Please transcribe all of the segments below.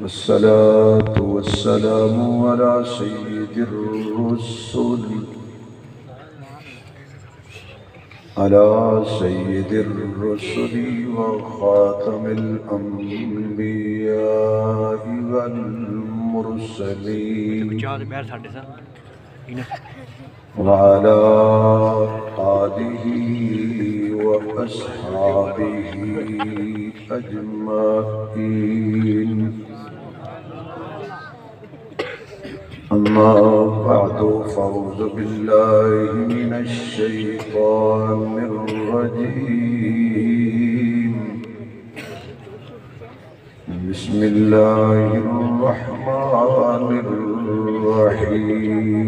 والصلاة والسلام على سيد الرسل وخاتم الأنبياء والمرسلين وعلى آله وأصحابه أجمعين. أما بعد فأعوذ بالله من الشيطان الرجيم. بسم الله الرحمن الرحيم.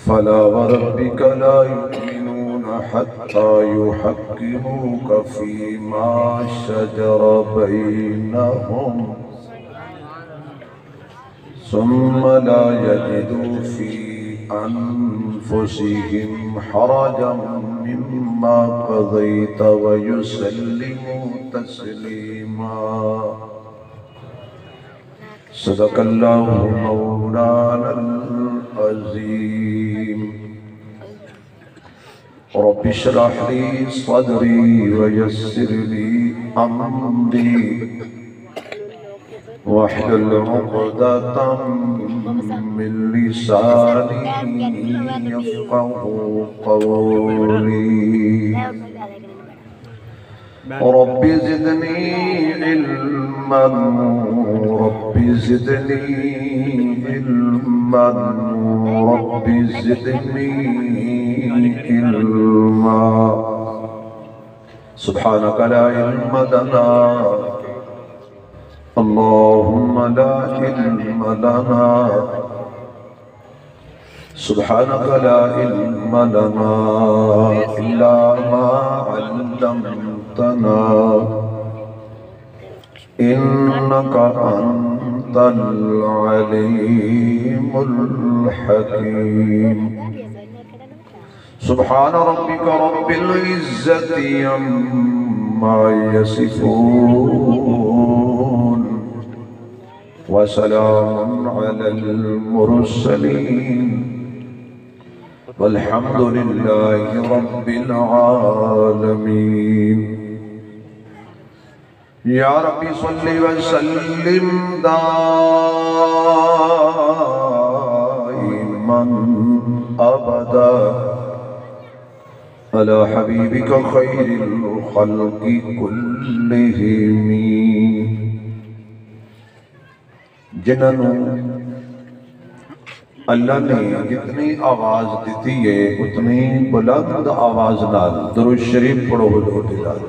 فلا وربك لا يؤمنون حتى يحكموك فيما شجر بينهم ثم لا يجدوا في أنفسهم حرجا مما قضيت ويسلموا تسليما. صدق الله مولانا العظيم. رب اشرح لي صدري ويسر لي أمري واحلل عقدة من لساني يفقهوا قولي. رب زدني علما رب زدني علما رب زدني علما. سبحانك لا علم لنا اللهم لا علم لنا سبحانك لا علم لنا إلا ما علمتنا إنك أنت العليم الحكيم. سبحان ربك رب العزة عما يصفون وسلام على المرسلين والحمد لله رب العالمين. يا ربي صل وسلم دائما أبدا على حبيبك خير الخلق كلهم. جنہوں اللہ نے جتنی آواز دیتی ہے اتنی بلند آواز نال درود شریف پڑھو حضور دی ذات.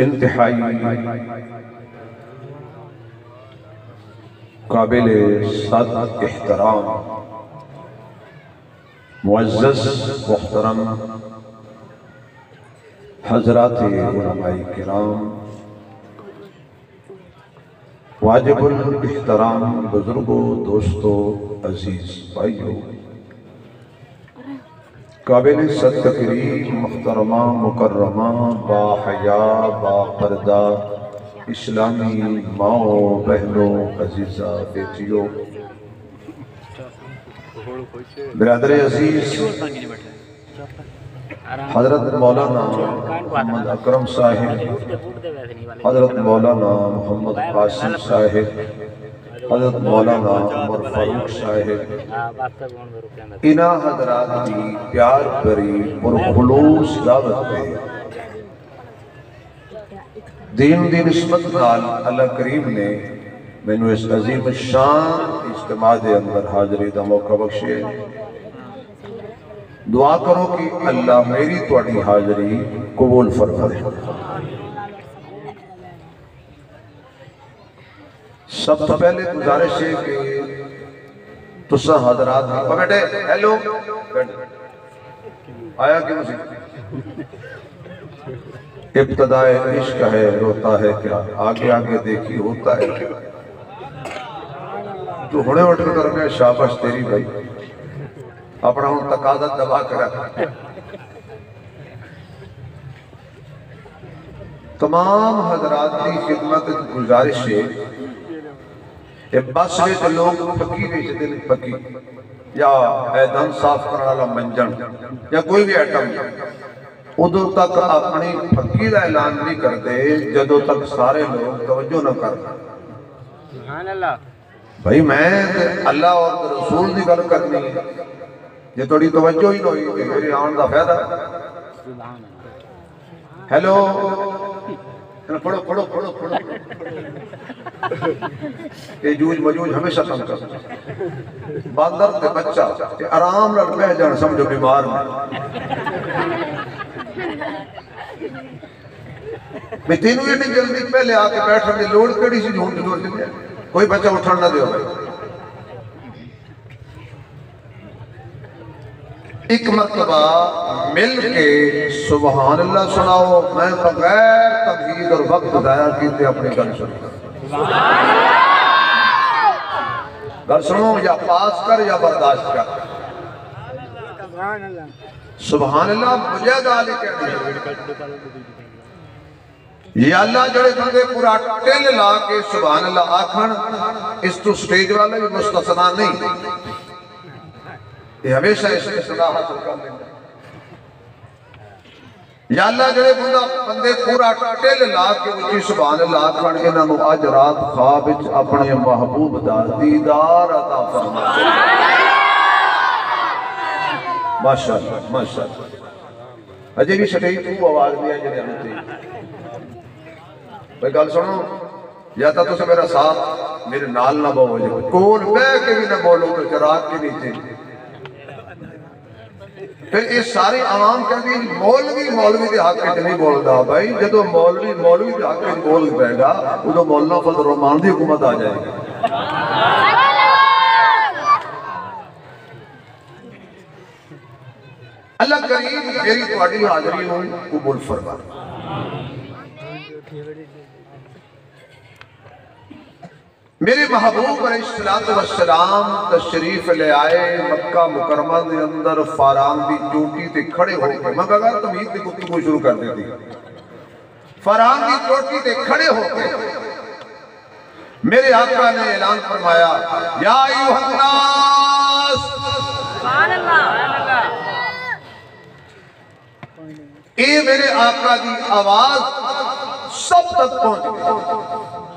انتہائی قابل صد احترام معزز محترم حضرات علماء کرام، واجب الاحترام بزرگوں، دوستوں، عزیز بھائیوں، قابل صد تکریم محترمہ مکرمہ با حیا با پردہ اسلامی ماؤں بہنوں عزیزہ بیٹیوں، برادر عزیز حضرت مولانا محمد اکرم صاحب، حضرت مولانا محمد قاسم صاحب، حضرت مولانا عمر فاروق صاحب، انہا حضرات کی پیار بری پرخلوص دعوت پہ دین نسبت نال اللہ کریم نے مینو اس عظیم شان اجتماع دے اندر حاضری دا موقع بخشے. دعا کرو کہ اللہ میری تواڈی حاضری قبول فرمائے. سب تو پہلے گزارش ہے کہ تسا حضرات بیٹھے ہیلو آیا کیوں سی ابتدائے عشق ہے روتا ہے کیا آگے آگے دیکھی ہوتا ہے کیا تو ہونے اٹھ کر گئے شاباش تیری بھائی اپنا ہوں تقاضا دبا کر رکھا تمام حضرات کی خدمت گزارش ہے بس وچ لوگ پکی ویچتے ہیں پکی یا ایدن صاف کرنے والا منجن یا کوئی بھی ایٹم ادھر تک اپنی پکی کا اعلان نہیں کرتے جدو تک سارے لوگ توجہ نہ کرتے بھائی میں اللہ اور رسول کی گل کرنی ہے یہ تھوڑی توجہ ہی نہیں ہوئی میرے آن کا فائدہ ہیلو پڑھو پڑھو پڑھو پڑھو یہ جوج مجوج ہمیشہ تنگ کرتا باندر تے بچہ آرام نال بہ جان سمجھو بیمار میں تینوں یہ جلدی پہلے آ کے بیٹھنے کی لوڑ کیڑی سی جھونڈ لوڑ دیتے کوئی بچہ اٹھان نہ دیو بھائی ایک مرتبہ مل کے سبحان اللہ سناؤ میں بغیر تمہید اور وقت ضائع کیتے اپنی گل سنو گل سنو یا پاس کر یا برداشت کر سبحان اللہ مجھے گالی کہنے یا اللہ جڑے بندے پورا ٹل لا کے سبحان اللہ آکھن اس تو سٹیج والے بھی مستثنا نہیں یہ ہمیشہ اس کی صلاح حاصل کر لیں یا اللہ جڑے بندے پورا ٹل لا کے اچھی سبحان اللہ آکھن انہاں نو اج رات خواب وچ اپنے محبوب دا دیدار عطا فرما ماشاءاللہ ماشاءاللہ اجے بھی سٹیج تو آواز بھی ہے جڑے ہن بھائی گل سنو یا تو تسے میرا ساتھ میرے نال نہ بہو جائے کول بے کے بھی نہ بولو تو چراغ کے نیچے پھر اس ساری عوام کہتی مولوی دے حق وچ نہیں بولدا بھائی جدو مولوی دے حق وچ بول پے گا ادو مولانا فضل الرحمان دی حکومت آ جائے گی اللہ کریم میری تہاڈی حاضری نوں قبول فرما میرے محبوب علیہ السلام تشریف لے آئے مکہ مکرمہ دے اندر فاران دی چوٹی تے کھڑے ہو کے میں کہا تمہید دی گفتگو شروع کر دیتی فاران دی چوٹی تے کھڑے ہو کے میرے آقا نے اعلان فرمایا یا ایوہ الناس سبحان اللہ اے میرے آقا دی آواز سب تک پہنچ گئی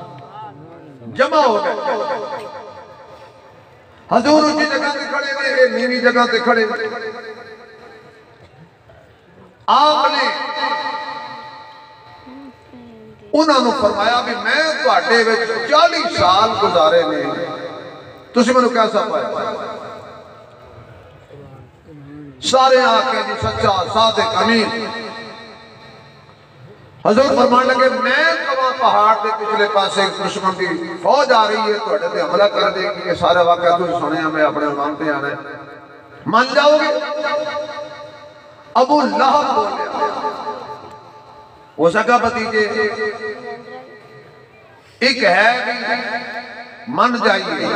جمع ہو گئے حضور اچھی جگہ تے کھڑے گئے نیوی جگہ تے کھڑے گئے آپ نے انہوں نے فرمایا بھی میں تواڈے وچ 40 سال گزارے نے تسی مینوں کیسا پایا سارے آکے جی سچا صادق امین حضور فرمان لگے میں کما پہاڑ دے پچھلے پاس ایک دشمن کی فوج آ رہی ہے تو اڑے دے حملہ کر دے گی یہ سارے واقعہ تو سنے ہمیں اپنے امام پہ آنا ہے مان جاؤ گے ابو لہب بولے وہ سکا بتیجے ایک ہے بھی من جائیے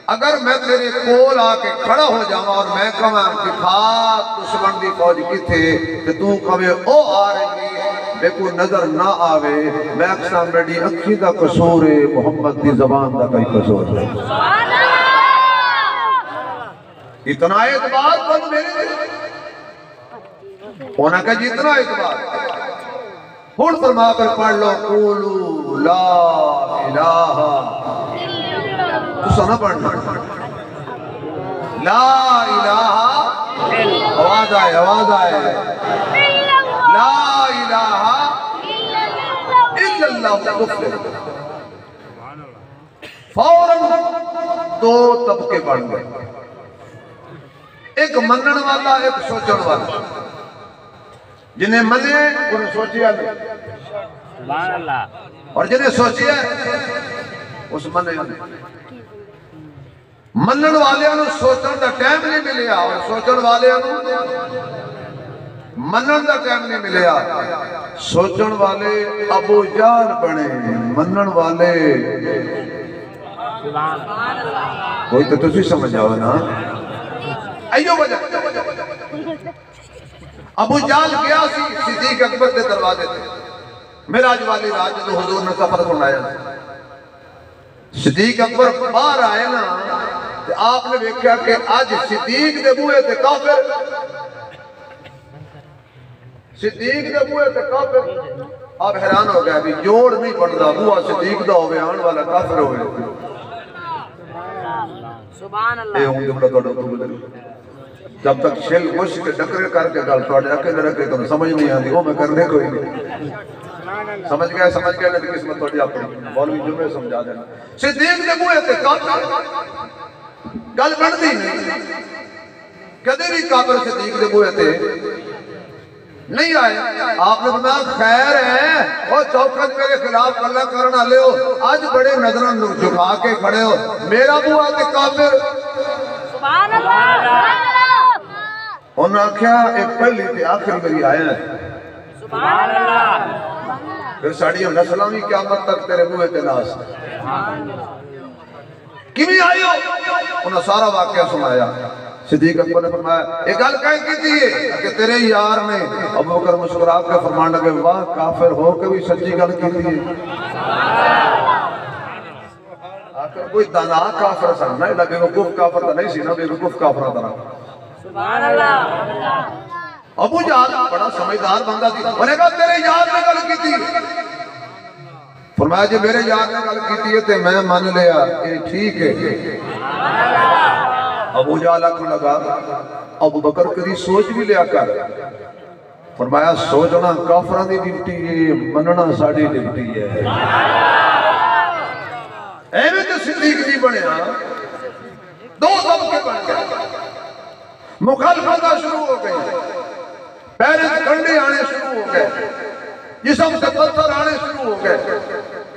اگر میں تیرے کول آ کے کھڑا ہو جاؤں اور میں کہاں دکھا دشمن دی فوج کی تھے کہ تو کہے او آ رہی ہے میں کوئی نظر نہ آوے میں اکثر میری اکھی دا قصور ہے محمد دی زبان دا کئی قصور ہے اتنا اعتبار بند میرے ہونا کہ جتنا اعتبار پھول فرما کر پڑھ لو قولو لا الہ تو سنا پڑھنا لا الہ آواز آئے لا الہ الا اللہ کفر فوراً دو طبقے بڑھ گئے ایک منن والا ایک سوچن والا جنہیں منے انہیں سوچیا نہیں اور جنہیں سوچیا اس منے منن والے انہوں سوچن دا ٹائم نہیں ملیا اور سوچن والے انہوں منن دا ٹائم نہیں ملیا سوچن والے ابو جہل بنے منن والے کوئی تو تسی سمجھ آؤ نا ایو وجہ ابو جہل گیا سی صدیق اکبر دے دروازے تے معراج والی رات جو حضور نے سفر سنایا صدیق اکبر باہر آئے نا تو آپ نے دیکھا کہ آج صدیق دے بوئے تے کافر صدیق دے بوئے تے کافر آپ حیران ہو گئے ابھی جوڑ نہیں بڑھتا بوہ صدیق دا ہوئے آن والا کافر ہوئے سبحان اللہ اے ہوں جملہ توڑا تو گزر جب تک شل خوش کے ڈکرے کر کے گل توڑے رکھے نہ رکھے تم سمجھ نہیں آتی وہ میں کرنے کوئی نہیں سمجھ گئے نہیں قسمت توڑی اپنی مولوی جمعے سمجھا دینا صدیق دے بوئے تے کافر گل بڑھتی نہیں کدے بھی کافر صدیق دے بوئے تے نہیں آئے آپ نے فرمایا خیر ہے اور چوکھٹ میرے خلاف اللہ کرنا لے ہو آج بڑے نظروں جھکا کے کھڑے ہو میرا بوا تے کافر سبحان اللہ انہوں نے کہا ایک پہلی تے آخر میری آئے ہیں سبحان اللہ پھر ساڑی نسلامی قیامت تک تیرے بوئے تے ناس کیویں آئی ہو انہوں نے سارا واقعہ سنایا صدیق اکبر نے فرمایا ایک گل کہیں کی تھی کہ تیرے یار نے ابو بکر مسکرا کے فرمان لگے واہ کافر ہو کے بھی سچی گل کی تھی آخر کوئی دانا کافر سن نہیں لگے وقوف کافر تا نہیں سی نا بے وقوف کافر تا سبحان اللہ ابو جہل بڑا سمجھدار بندہ تھی انہوں نے کہا تیرے یار نے گل کی تھی فرمایا جی میرے یار نے گل کی تھی تے میں مان لیا یہ ٹھیک ہے ابو جہل کو لگا ابو بکر کدی سوچ بھی لیا کر فرمایا سوچنا کافران دی ڈیوٹی ہے مننا ساڑی ڈیوٹی ہے ایویں تو صدیق جی بنے دو طبقے بن گئے مخالفت شروع ہو گئی پیرے کنڈے آنے شروع ہو گئے جسم سے پتھر آنے شروع ہو گئے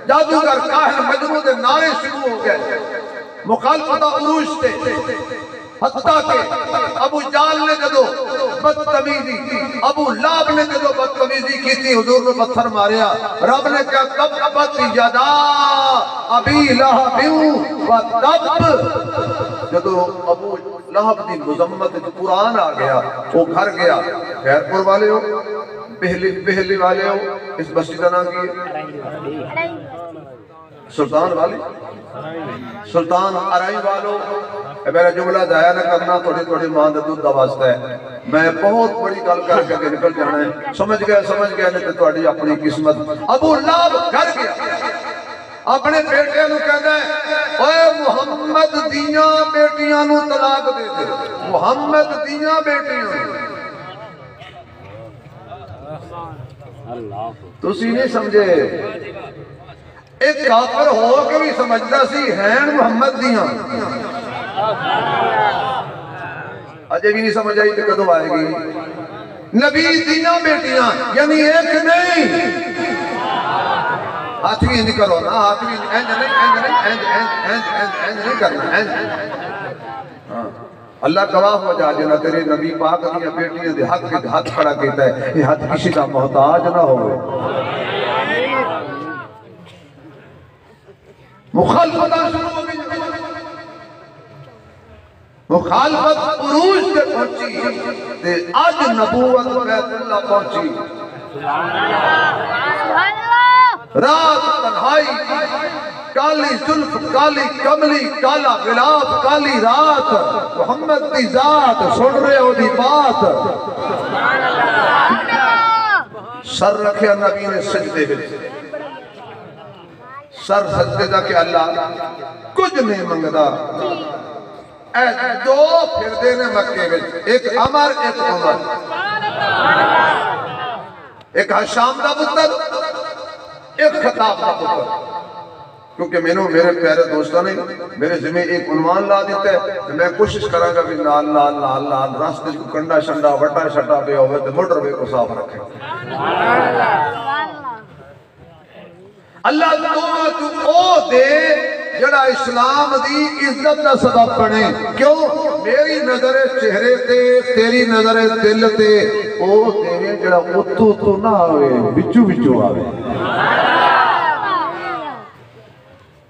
جادوگر کاہن مجنوں دے نعرے شروع ہو گئے مخالفت عروج تھے حتیٰ کہ ابو جال نے جدو بدتمیزی ابو لاب نے جدو بدتمیزی کی تھی حضور نے پتھر ماریا رب نے کہا تبت یدا ابی لہبیوں و تب جدو ابو لہب دی مذمت قرآن آ گیا وہ گھر گیا خیر پور والے ہو پہلی والے ہو اس بستی کا نام کی سلطان والی سلطان ارائی والو میرا جملہ ضائع نہ کرنا تھوڑی ماں دے دودھ دا واسطہ ہے میں بہت بڑی گل کر کے نکل جانا ہے سمجھ گیا نہیں تو تھوڑی اپنی قسمت ابو لہب گھر گیا اپنے بیٹے نو کہندا ہے اوے محمد دیاں بیٹیاں نو طلاق دے دے محمد دیاں بیٹیاں تسی نہیں سمجھے ایک کافر ہو کے بھی سمجھتا سی ہیں محمد دیاں اجے بھی نہیں سمجھ آئی تو کدو آئے گی نبی دیاں بیٹیاں یعنی ایک نہیں ہاتھ بھی نہیں کرو نا ہاتھ بھی نہیں کرنا اللہ گواہ ہو جا جنا تیرے نبی پاک دیا بیٹیاں دے حق کے ہاتھ کھڑا کہتا ہے یہ ہاتھ کسی کا محتاج نہ ہوئے مخالفت شروع ہو گئی مخالفت عروج سے پہنچی تے آج نبوت بیت اللہ پہنچی رات تنہائی کالی زلف کالی کملی کالا غلاف کالی رات محمد دی ذات سن رہے ہو دی بات سر رکھے نبی نے سجدے میں سر سجدے دا کہ اللہ کچھ نہیں منگدا اے دو پھر دینے مکے میں ایک عمر ایک عمر ایک حشام دا پتر ایک خطاب دا پتر کیونکہ میرے پیارے دوستوں نے میرے ذمہ ایک عنوان لا دیتا ہے میں کوشش کروں گا کہ لال لال لال لال راستے کو کنڈا شنڈا وٹا شٹا پہ ہوئے تو موٹر وے کو صاف رکھیں اللہ تو او دے جڑا اسلام دی عزت دا سبب بنے. کیوں؟ میری نظر چہرے تے تیری نظر دل تے او تیرے جڑا اتو تو نہ آوے بچو بچو آوے.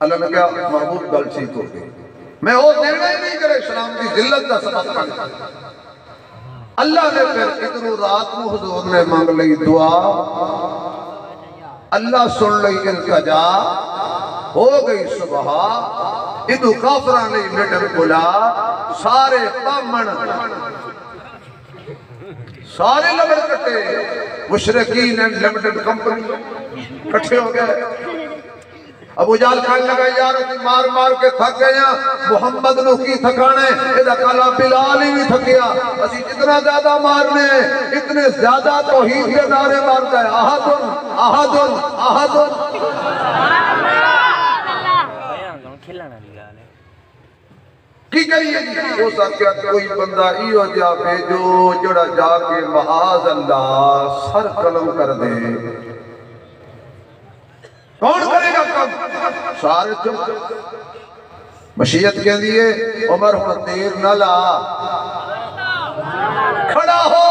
اللہ نے کہا محبوب گل ٹھیک ہو گئی. میں وہ دینا ہی نہیں کرے اسلام دی ذلت دا سبب بنے. اللہ نے پھر ادھر رات میں حضور نے مانگ لئی دعا. اللہ سن لئی التجا. ہو گئی صبح. ادھو کافران لئی میٹر کھلا. سارے پامن سارے لبڑ کٹے. مشرقین اینڈ لمیٹڈ کمپنی کٹھے ہو گئے. ابو جہل کہنے لگا یار مار مار کے تھک گئے ہیں. محمد نو کی تھکانے ادھا کالا بلال ہی بھی تھکیا. اسی جتنا زیادہ مارنے اتنے زیادہ توحید کے نعرے مارتا ہے. احدن احدن احدن. کی کریے جی؟ ہو سکتا کوئی بندہ ایو جا بھیجو جڑا جا کے معاذ اللہ سر قلم کر دے. کون کرے گا کم؟ سارے چپ. مشیت کے لیے عمر ہوں دیر نہ لا. کھڑا ہو.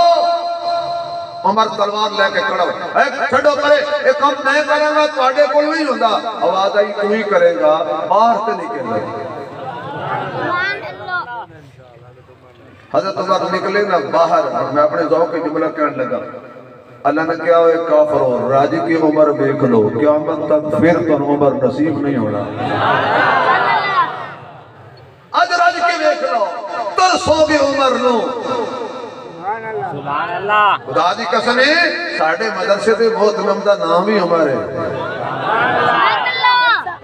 عمر تلوار لے کے کھڑا ہو. اے چھڑو کرے ایک کم نہیں کریں گا تو آڈے کل نہیں ہوندہ. آواز آئی تو ہی کرے گا. باہر تے نکل رہے. حضرت عمر نکلے نا باہر. میں اپنے ذوق کے جملہ کہنے لگا اللہ نے کیا ہوئے کافروں راجی کی عمر دیکھ لو قیامت تک پھر تو عمر نصیب نہیں ہونا. آج راجی کی دیکھ لو ترسو بھی عمر نو. سبحان اللہ. خدا دی قسم ہے ساڑھے مدرسے دے بہت نمدہ نام ہی عمر ہے.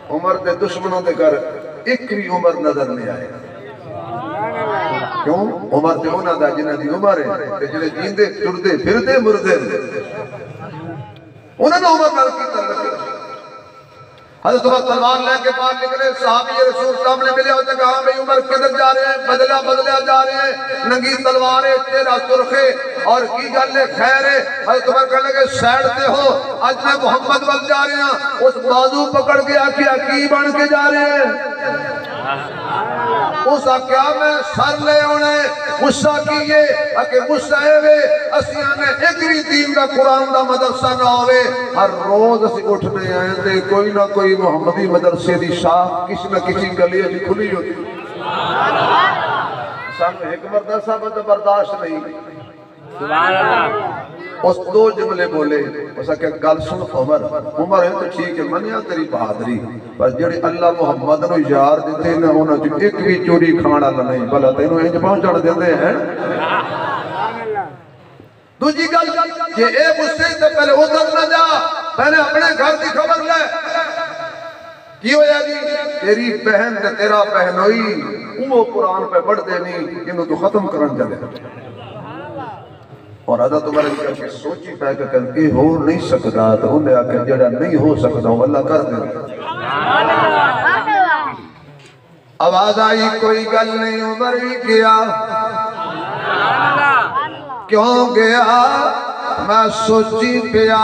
عمر دے دشمنوں دے کر ایک بھی عمر نظر نہیں آئے. کیوں؟ عمر تے ہونا دا جنہ دی عمر ہے جنہ جیندے چردے پھردے مردے انہوں نے عمر نال کی تعلق. حضرت عمر تلوار لے کے باہر نکلے. صحابی رسول سامنے ملے ہوتے کہا بھئی عمر کدھر جا رہے ہیں؟ بدلہ جا رہے ہیں. ننگی تلواریں تیرا سرخے اور کی گلے خیر ہے. حضرت عمر کہنے لگے سیڑتے ہو آج میں محمد وقت جا رہے ہیں. اس بازو پکڑ کے آکیا کی بن کے جا رہے ہیں. اس کیا میں سر لے ہونے غصہ کیے اکے غصہ ہے وے اسیاں نے ایکری دین دا قرآن دا مدرسہ نہ ہوئے. ہر روز اسی اٹھنے آئیں دے کوئی نہ کوئی محمدی مدرسے دی شاہ کسی نہ کسی گلی علی کھلی ہوتی. سامنے ایک مدرسہ برداشت نہیں. سبحان اللہ. اس دو جملے بولے اسا کہ گل سن عمر. عمر ہے تو ٹھیک ہے منیا تیری بہادری پر جڑے اللہ محمد نو یار دیتے نہ ہونا جو ایک بھی چوری کھانا نہیں بھلا تینوں انج پہنچڑ دیندے ہیں. دوسری گل کہ اے غصے سے پہلے ادھر نہ جا پہلے اپنے گھر کی خبر لے. کی ہویا جی تیری بہن تے تیرا بہنوئی وہ قرآن پہ پڑھ دینی انہوں تو ختم کرن چلے. اور حضرت عمر کر کے سوچی پہ کہ ہو نہیں سکتا تو انہیں آکے جڑا نہیں ہو سکتا وہ اللہ کر دے. آواز آئی کوئی گل نہیں. عمر بھی گیا. کیوں گیا؟ میں سوچی پیا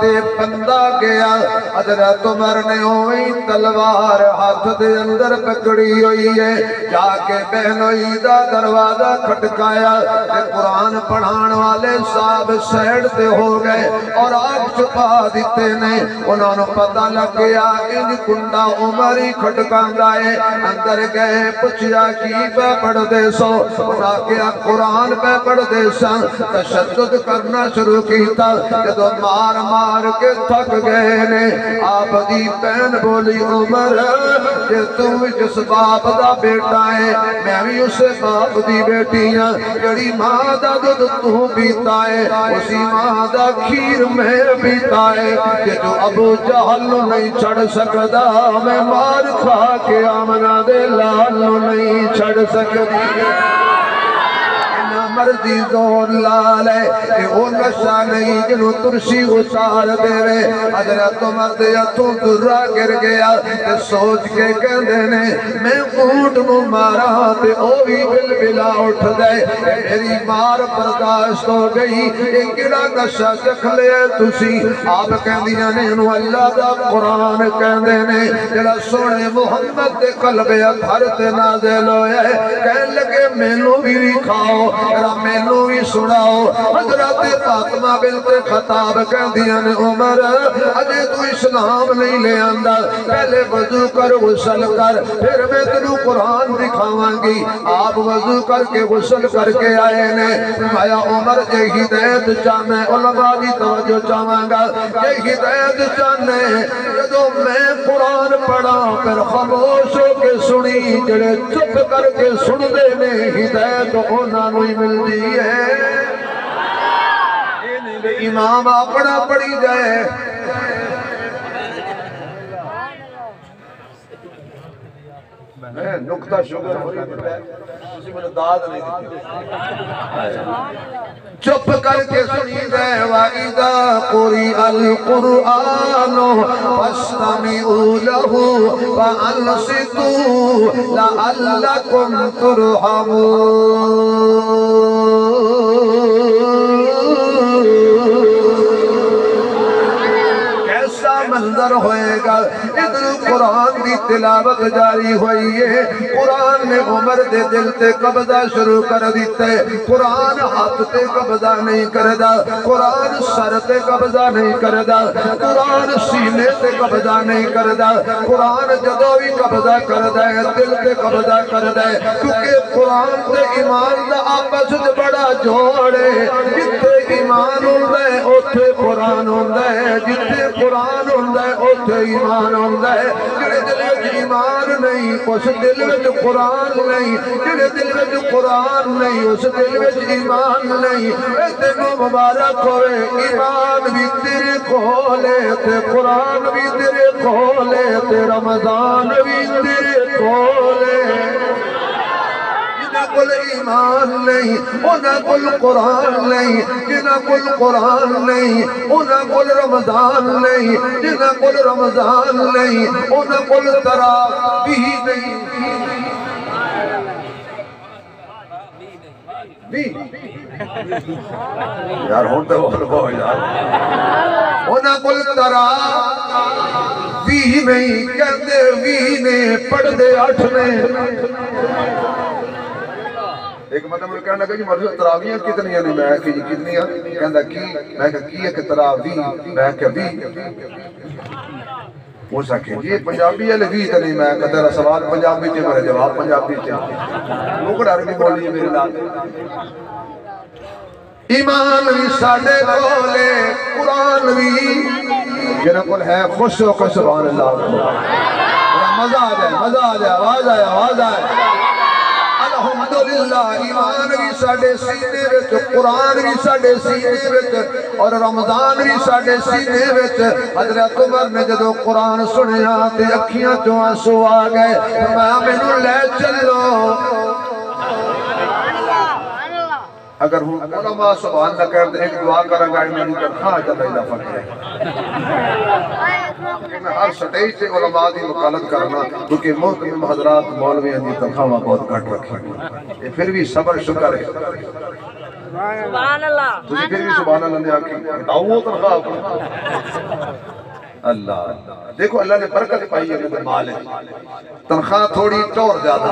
تے بندہ گیا. حضرت عمر نے ہوئی تلوار ہاتھ دے اندر پکڑی ہوئی ہے. جا کے بہنوئی دا دروازہ کھٹکایا تے قرآن پڑھان والے صاحب سیڑ تے ہو گئے اور آگ چھپا دیتے نے. انہوں نے پتہ لگ گیا ان کنڈا عمر ہی کھٹکاندہ ہے. اندر گئے پچھیا کی پہ پڑھ دے سو. انہاں کیا قرآن پہ پڑھ دے سن. تشدد کرنا شروع کیتا جدو مار مار کے تھک گئے نے. آپ دی بہن بولی عمر کہ تم جس باپ دا بیٹا ہے میں بھی اسے باپ دی بیٹی ہاں. جڑی ماں دا دودھ تو پیتا ہے اسی ماں دا کھیر میں پیتا ہے. کہ جو ابو جہل نہیں چھڑ سکتا میں مار کھا کے آمنہ دے لال نہیں چھڑ سکتی. مرضی زور لالے کہ او نشہ نہیں جنہوں ترشی اتار دے وے حضرت عمر دے ہتھوں درہ گر گیا تے سوچ کے کہندے نے میں اونٹ نو مارا تے او بھی بل بلا اٹھ دے میری مار برداشت ہو گئی یہ کڑا نشہ چکھ لے تسی آپ کہندیاں نے انہوں اللہ دا قرآن کہندے نے جڑا سونے محمد دے قلب اطہر تے نازل ہوئے کہن لگے مینوں بھی کھاؤ مینوں بھی سناؤ حضرت فاطمہ بنت خطاب کہندیاں نے عمر اجے تو اسلام نہیں لے آندا پہلے وضو کر غسل کر پھر میں تینوں قرآن دکھاواں گی آپ وضو کر کے غسل کر کے آئے نے فرمایا عمر جے ہدایت چاہنے علماء بھی توجہ چاہواں گا جے ہدایت چاہنے جدو میں قرآن پڑھا پھر خاموش ہو کے سنی جڑے چپ کر کے سن دے نے ہدایت ہونا نہیں ملتی ہے امام اپنا پڑھی جائے نکتہ شکر ہوئی اسی میں داد نہیں دیتی چپ کر کے سنی دے وَإِذَا قُرِئَ الْقُرْآنُ فَاسْتَمِعُوا لَهُ وَأَنصِتُوا لَعَلَّكُمْ تُرْحَمُونَ منظر ہوئے گا ادھر قرآن دی تلاوت جاری ہوئی ہے قرآن نے عمر دے دل تے قبضہ شروع کر دیتے قرآن ہاتھ تے قبضہ نہیں کردہ قرآن سر تے قبضہ نہیں کردہ قرآن سینے تے قبضہ نہیں کردہ قرآن جدو بھی قبضہ کردہ ہے دل تے قبضہ کردہ ہے کیونکہ قرآن تے ایمان دا آپس بڑا جوڑے جتے ایمان ہوندہ ہے اوتھے قرآن ہوندہ ہے جتے قرآن ہوندہ ہے اوتھے ایمان ہوندہ ہے جڑے دل وچ ایمان نہیں اس دل وچ قرآن نہیں جڑے دل وچ قرآن نہیں اس دل وچ ایمان نہیں اے تینوں مبارک ہوئے ایمان بھی تیرے کولے تے قرآن بھی تیرے کولے تے رمضان بھی تیرے کولے جنہ کل ایمان نہیں انہ کل قرآن نہیں جنہ کل قرآن نہیں انہ کل رمضان نہیں جنہ کل رمضان نہیں انہ کل تراویح نہیں یار ہوتا بول بہو یار انہ کل تراویح نہیں کہندے وی نے پڑھ دے 8 نے ایک مطلب کہنے لگا جی مرضی تراویح کتنی ہیں میں کہ جی کتنی ہیں کہندہ کی میں کہ کی ہے کہ تراویح میں کہ بھی وہ سکھے جی پنجابی ہے لگی تنی میں کہ تیرا سوال پنجابی تھے میرے جواب پنجابی تھے لوگ عربی بولی ہے میرے لات ایمان بھی ساڑھے کولے قرآن بھی جنہ کل ہے خوش ہو کر سبحان اللہ مزہ آ جائے آواز آئے الحمدللہ ایمان بھی ساڑھے سینے وچ قرآن بھی ساڑھے سینے وچ اور رمضان بھی ساڑھے سینے وچ حضرت عمر نے جدو قرآن سنیا تے اکھیاں جو آنسو آ گئے میں مینوں لے چلو اگر علماء سبحان نہ کرتے ایک دعا کریں گا میں نہیں تنخواہ جب اضافہ کریں میں ہر سٹیج سے علماء دی وکالت کرنا کیونکہ محترم حضرات مولوی دی تنخواہ بہت گھٹ رکھی یہ پھر بھی صبر شکر ہے سبحان اللہ تجھے پھر بھی سبحان اللہ نے آکی ہٹاؤ وہ تنخواہ اللہ دیکھو اللہ نے برکت پائی ہے مال ہے تنخواہ تھوڑی ٹور زیادہ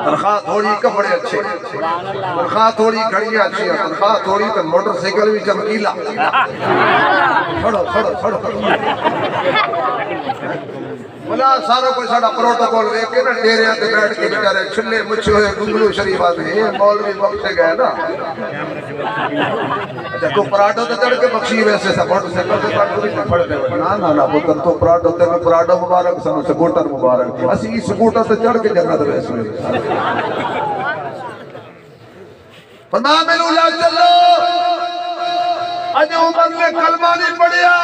تنخواہ تھوڑی کپڑے اچھے تنخواہ تھوڑی گھڑیاں اچھی ہیں تنخواہ تھوڑی تو موٹر سائیکل بھی چمکیلا چھڑو بلا سارا کوئی ساڑا پروٹوکول وے کے نا ڈیرے آتے بیٹھ کے بیچارے چھلے مچھے ہوئے گنگلو شریف آتے ہیں یہ مولوی بخشے گئے نا اچھا تو پراٹھو تو چڑھ کے بخشی ویسے سا موٹر سائیکل سے پڑھتے ہوئے نا پتر تو پراٹھو تے میں پراٹھو مبارک سنو سکوٹر مبارک اسی سکوٹر تے چڑھ کے جنت ویسے ہوئے فرمایا میں اللہ چلو اجھے عمر نے کلمہ نہیں پڑھیا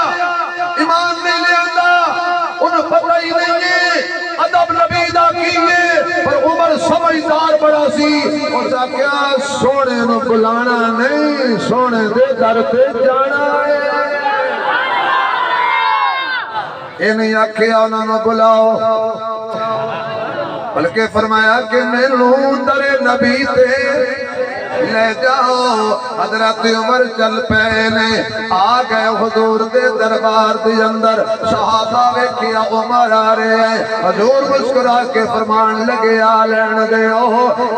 ایمان نہیں لے آندہ انہیں پتہ ہی نہیں ہے ادب نبی دا کیے پر عمر سمجھ سمجھدار بڑا سی اس کیا سونے نو بلانا نہیں سونے دے در تے جانا ہے یہ نہیں آکھیا انہوں نے بلاؤ بلکہ فرمایا کہ مینوں در نبی تے لے جاؤ حضرت عمر چل پینے آ گئے حضور دے دربار دے اندر صحابہ ویکھیا عمر آ رہے ہیں حضور مسکرا کے فرمان لگے آ لین دے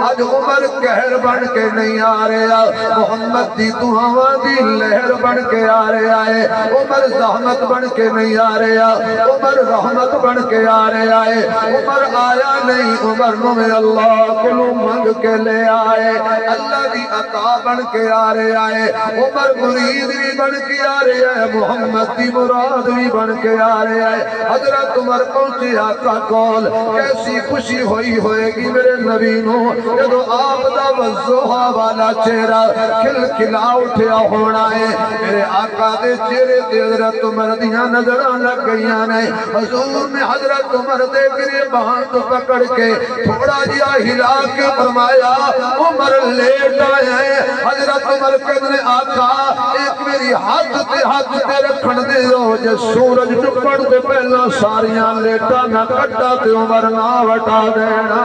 اج عمر قہر بن کے نہیں آ رہا محمد دی دعاواں دی لہر بن کے آ رہا ہے عمر زحمت بن کے نہیں آ رہا عمر رحمت بن کے آ رہا ہے عمر آیا نہیں عمر نو اللہ کولوں منگ کے لے آئے اللہ دی عطا بن کے آ رہا ہے عمر مرید بھی بن کے آ رہا ہے محمد دی مراد بھی بن کے آ رہا ہے حضرت عمر پہنچے آقا کول کیسی خوشی ہوئی ہوئے گی میرے نبی نو جدو آپ دا وضحا والا چہرہ کھل کھلا اٹھیا ہونا ہے میرے آقا دے چہرے دے حضرت عمر دیاں نظراں لگ گئیاں نے حضور نے حضرت عمر دے گریباں تو پکڑ کے تھوڑا جیا ہلا کے فرمایا عمر لیٹ آئے ہیں حضرت عمر کہنے آقا ایک میری ہاتھ تے رکھن دے رو جے سورج ٹپڑ دے پہلا ساریاں لیٹا نہ کٹا تے عمر نہ وٹا دینا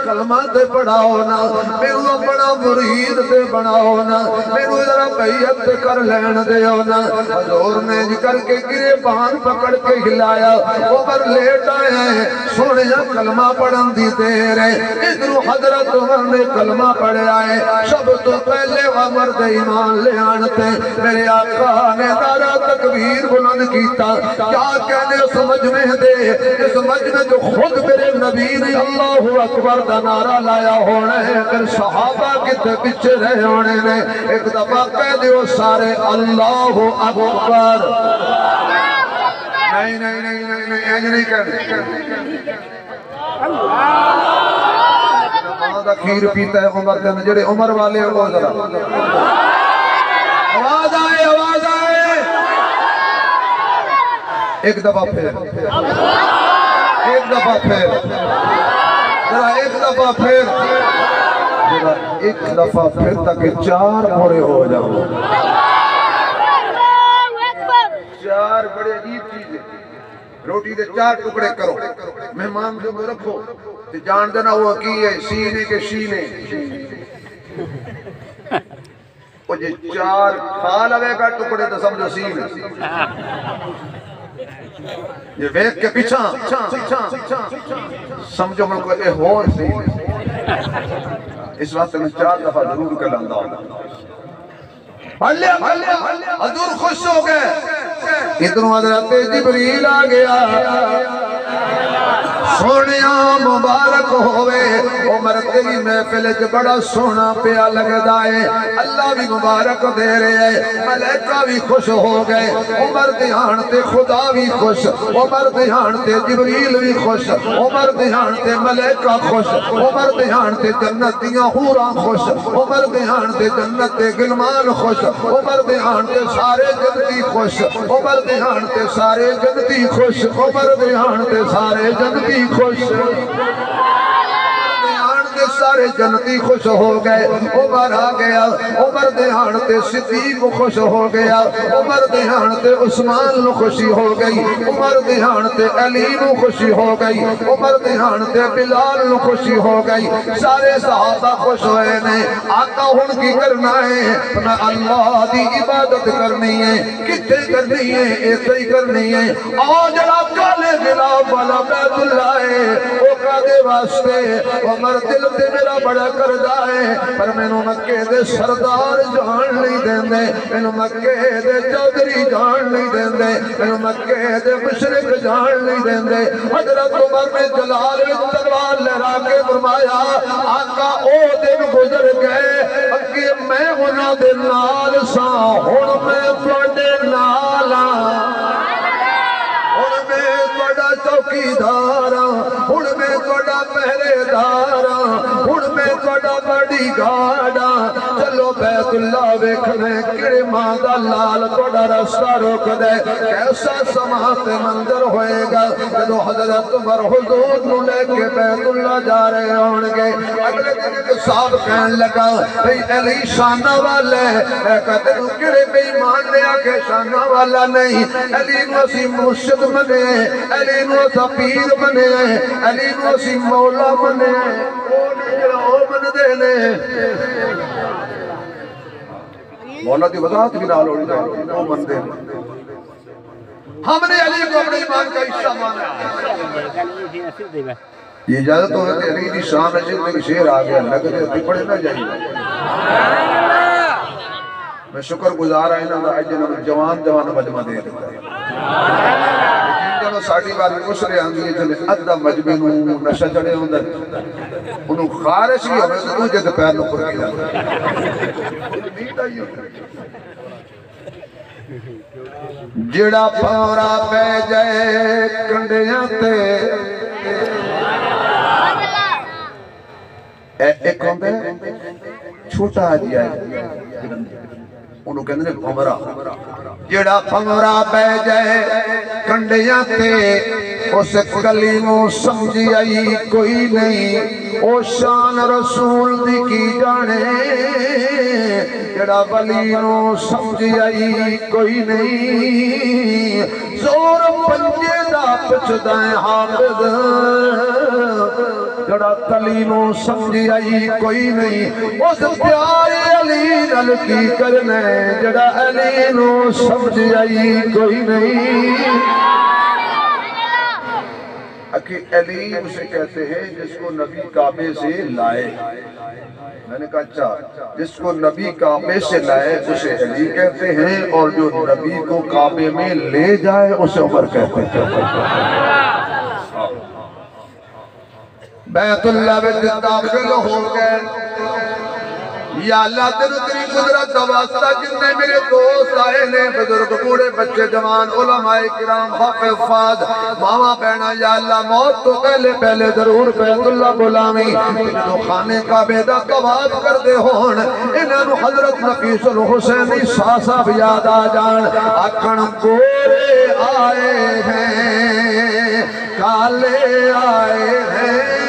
کلمہ تے پڑھاؤ نا میرو بڑا مرید تے بناؤ نا میرو ذرا بیعت کر لین دیو نا حضور نے کر کے گریبان پکڑ کے ہلایا عمر لیٹ آئے ہیں سونے کلمہ پڑھن دی دیر ہے ادھر حضرت عمر نے کلمہ پڑھا ہے سب تو پہلے عمر دے ایمان لے آنتے میرے آقا نے نعرہ تکبیر بلند کیتا کیا کہنے سمجھ میں دے سمجھ میں جو خود میرے نبی نے اللہ اکبر دا نعرہ لایا ہونے پھر صحابہ کی پیچھے رہے ہونے نے ایک دفعہ کہہ دیو سارے اللہ اکبر نہیں نہیں نہیں نہیں نہیں ایج نہیں کہنے نماز کھیر پیتا ہے عمر دن جڑے عمر والے ہو ذرا آواز آئے آواز آئے ایک دفعہ پھر ایک دفعہ پھر ذرا ایک دفعہ پھر ذرا ایک دفعہ پھر تاکہ چار موڑے ہو جاؤ چار بڑے عجیب چیزیں روٹی دے چار ٹکڑے کرو مہمان کو رکھو جان دینا وہ کی ہے سینے کے شینے وہ جی چار کھا لوے گا ٹکڑے تو سمجھو سینے یہ ویک کے پیچھا سمجھو من کو اے ہور سی اس وقت میں چار دفعہ ضرور کر لاندہ ہوگا پڑھ لیا حضور خوش ہو گئے ادھر حضرت جبریل آ گیا سونیاں مبارک ہوئے عمر تیری محفل بڑا سونا پیا لگدا ہے اللہ بھی مبارک دے رہے ہیں ملائکہ بھی خوش ہو گئے عمر دھیان تے خدا بھی خوش عمر دھیان تے جبریل بھی خوش عمر دھیان تے ملائکہ خوش عمر دھیان تے جنتیاں حوراں خوش عمر دھیان تے جنت تے غلمان خوش عمر دھیان تے سارے جنتی خوش عمر دھیان تے سارے جنتی خوش عمر دھیان تے سارے جنتی خوش سارے جنتی خوش ہو گئے عمر آ گیا عمر دھیان تے صدیق خوش ہو گیا عمر دھیان تے عثمان خوشی ہو گئی عمر دھیان تے علی خوشی ہو گئی عمر دھیان تے بلال خوشی ہو گئی سارے صحابہ خوش ہوئے نے آقا ہن کی کرنا ہے اپنا اللہ دی عبادت کرنی ہے کتے کرنی ہے ایسے ہی کرنی ہے آؤ جڑا کالے غلام والا بیت اللہ ہے وہ کادے واسطے عمر دل تے میرا بڑا کردہ ہے پر میں نو مکے دے سردار جان نہیں دیں دے میں نو مکے دے چودری جان نہیں دیں دے میں نو مکے دے مشرق جان نہیں دیں دے حضرت عمر نے جلال تلوار لہرا کے فرمایا آقا او دن گزر گئے اگے میں انہاں دے نال سا ہن میں تواڈے نال ہن میں تواڈا چوکیدار ہن میں تواڈا پہرے دار ہن میں تواڈا باڈی گارڈ چلو بیت اللہ ویکھنے کڑے ماں دا لال توڑا رستہ روک دے کیسا سماعت منظر ہوئے گا جدو حضرت عمر حضور نو لے کے بیت اللہ جا رہے ہونگے اگلے دن صاحب کہنے لگا بھئی علی شانہ والے کہتے ہیں کڑے بے ایمان نے آکے شانہ والا نہیں علی نو اسی مرشد منے علی نو اسی پیر منے علی نو اسی مولا منے او من دینے مولا دی وضاحت بھی نال ہوئی جائے او من دینے ہم نے علی کو اپنے ایمان کا حصہ مانا یہ اجازت ہونا کہ علی دی شان اجل میں شیر آگیا لگے ابھی پڑھے نہ جائیے میں شکر گزار آئے نا اجل جوان مجمع دے دیتا ہے جنہوں ساڑھی باری اسرے آنگی ہے جنہیں ادھا مجمع نو نشہ چڑھے ہوں در انہوں خارش ہی ہمیں تو جد پیر نو پر گیا جڑا پورا پہ جائے کنڈیاں تے ایک ہوندے چھوٹا جی آئے انہوں کہنے نے پھمرا جڑا پھمرا پہ جائے کنڈیاں تے اس کلیموں سمجھی آئی کوئی نہیں او شان رسول دی کی جانے جڑا ولیوں سمجھی آئی کوئی نہیں زور پنجے دا پچھدائیں حافظ جڑا کلیموں سمجھی آئی کوئی نہیں اس پیارے علی نل کی کرنے جڑا علی نو سمجھی آئی کوئی نہیں کہ علی اسے کہتے ہیں جس کو نبی کعبے سے لائے میں نے کہا اچھا جس کو نبی کعبے سے لائے اسے علی کہتے ہیں اور جو نبی کو کعبے میں لے جائے اسے عمر کہتے ہیں بیت اللہ میں داخل ہو گئے یا اللہ تیری قدرت کا واسطہ جتنے میرے دوست آئے نے بزرگ بوڑھے بچے جوان علماء کرام حفاظ ماما بہنا یا اللہ موت تو پہلے ضرور بیت اللہ بلامی جو خانے کعبے دا طواف کر دے ہون انہاں نو حضرت نفیس الحسینی صاحب یاد آ جان آکھن گورے آئے ہیں کالے آئے ہیں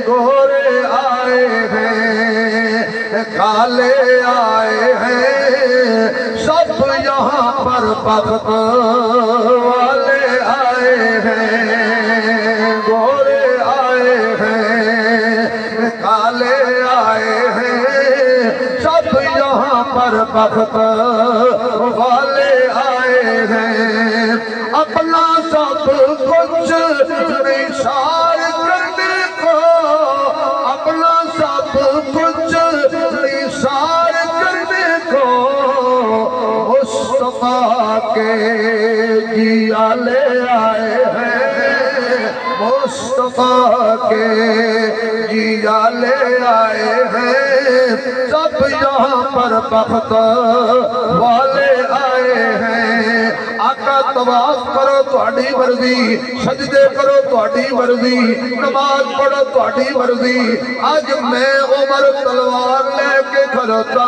گورے آئے ہیں کالے آئے ہیں سب یہاں پر بخت والے آئے ہیں گورے آئے ہیں کالے آئے ہیں سب یہاں پر بخت والے آئے ہیں اپنا سب کچھ نثار کرنے کو اپنا سب کچھ نثار کرنے کو مصطفیٰ کے جیالے آئے ہیں مصطفیٰ کے جیالے آئے ہیں سب یہاں پر بخت والے آئے ہیں آقا طواف کرو تہاڈی مرضی سجدے کرو تہاڈی مرضی نماز پڑھو تہاڈی مرضی آج میں عمر تلوار لے کے کھڑوتا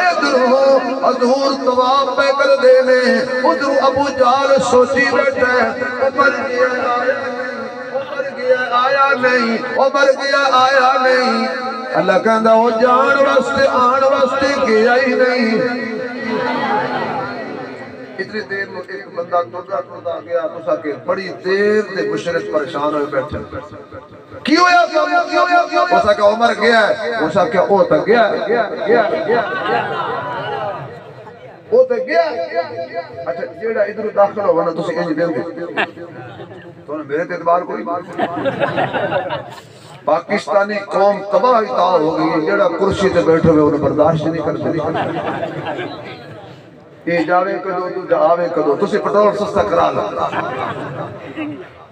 ادھروں حضور طواف پہ کر دینے ادھروں ابو جہل سوچی بیٹھے عمر گیا آیا نہیں عمر گیا آیا نہیں اللہ کہندا وہ جان واسطے آن واسطے گیا ہی نہیں اتنی دیر میں ایک بندہ ٹوٹا گیا تو کہ بڑی دیر سے مشرک پریشان ہوئے بیٹھے کیوں یا اسا کہ عمر گیا ہے اسا کہ او تک گیا او تک گیا اچھا جیڑا ادھر داخل ہو نا تسی انج دین دے تو میرے تے اعتبار کوئی پاکستانی قوم تباہ تاہ ہو گئی جیڑا کرسی تے بیٹھے ہوئے انہیں برداشت نہیں کرتے یہ جاوے کدو تو جاوے کدو تسی پٹرول سستا کرا لو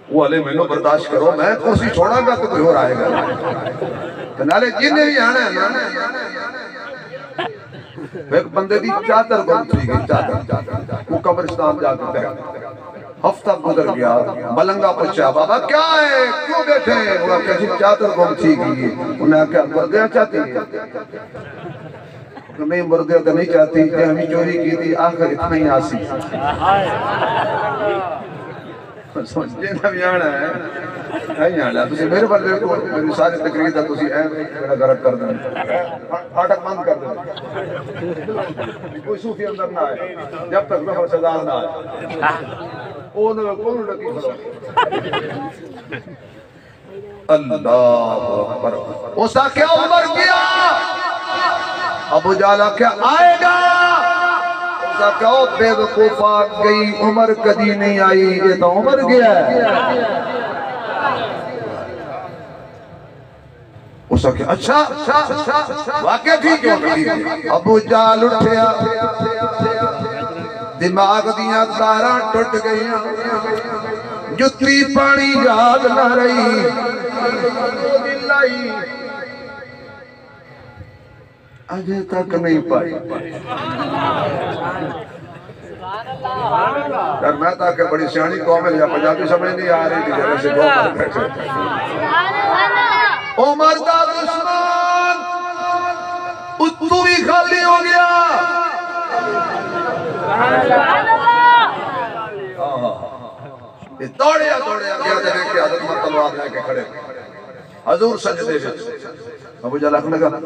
وہ علی میں برداشت کرو میں کرسی چھوڑا گا تو کوئی اور آئے گا تنالے جنہیں بھی آنا ہے ایک بندے دی چادر گم تھی گئی چادر وہ قبرستان جا کے بیٹھ ہفتہ گزر گیا ملنگا پوچھا بابا کیا ہے کیوں بیٹھے وہ کیسی چادر گم تھی گئی انہیں کیا مر گیا چاہتی ہے میں مردے تو نہیں چاہتی کہ ہمیں چوری کی تھی آخر اتنا ہی آسی سمجھے نہ بھی آنا ہے نہیں آنا تسی میرے پر دیکھو میری ساری تقریر تھا تسی اے میرا غرق کر دیں پھاٹک بند کر دیں کوئی صوفی اندر نہ آئے جب تک ظفر سزار نہ آئے انہوں نے کون لکی کھڑا اللہ اکبر اس کا کیا عمر کیا ابو جالا کیا آئے گا اس کا کیا بے وقوفہ گئی عمر کدی نہیں آئی یہ تو عمر گیا ہے اس کا کیا اچھا واقعہ ٹھیک ہے ابو جال اٹھیا دماغ دیاں تاراں ٹوٹ گئیاں جتی پانی یاد نہ رہی اجے تک نہیں پائی یار میں تاکہ بڑی سیانی قوم ہے یا پنجابی سمجھ نہیں آ رہی تھی جرے سے دو پر بیٹھے عمر دا دشمن اتو بھی خالی ہو گیا دوڑیا گیا جگہ کہ حضرت مرتبہ لے کے کھڑے حضور سجدے میں ابو جہل آخنے لگا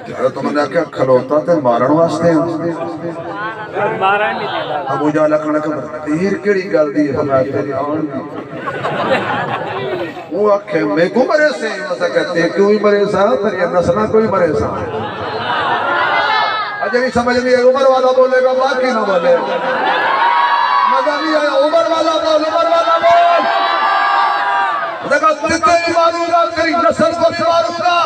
حضرت تم نے کیا کھلوتا تھے مارن واسطے ابو جہل آخنے لگا دیر کیڑی گل دی ہمیں تیری آن وہ آکھے میں کو مرے سے ویسا کہتے ہیں کیوں ہی مرے سا پھر یہ نسلہ کوئی مرے سا اجھے بھی سمجھ نہیں ہے عمر والا بولے گا باقی نہ بولے مزہ نہیں آیا عمر والا بول دیکھا جتنے بھی ماروں گا تیری نسل کو بھی ماروں گا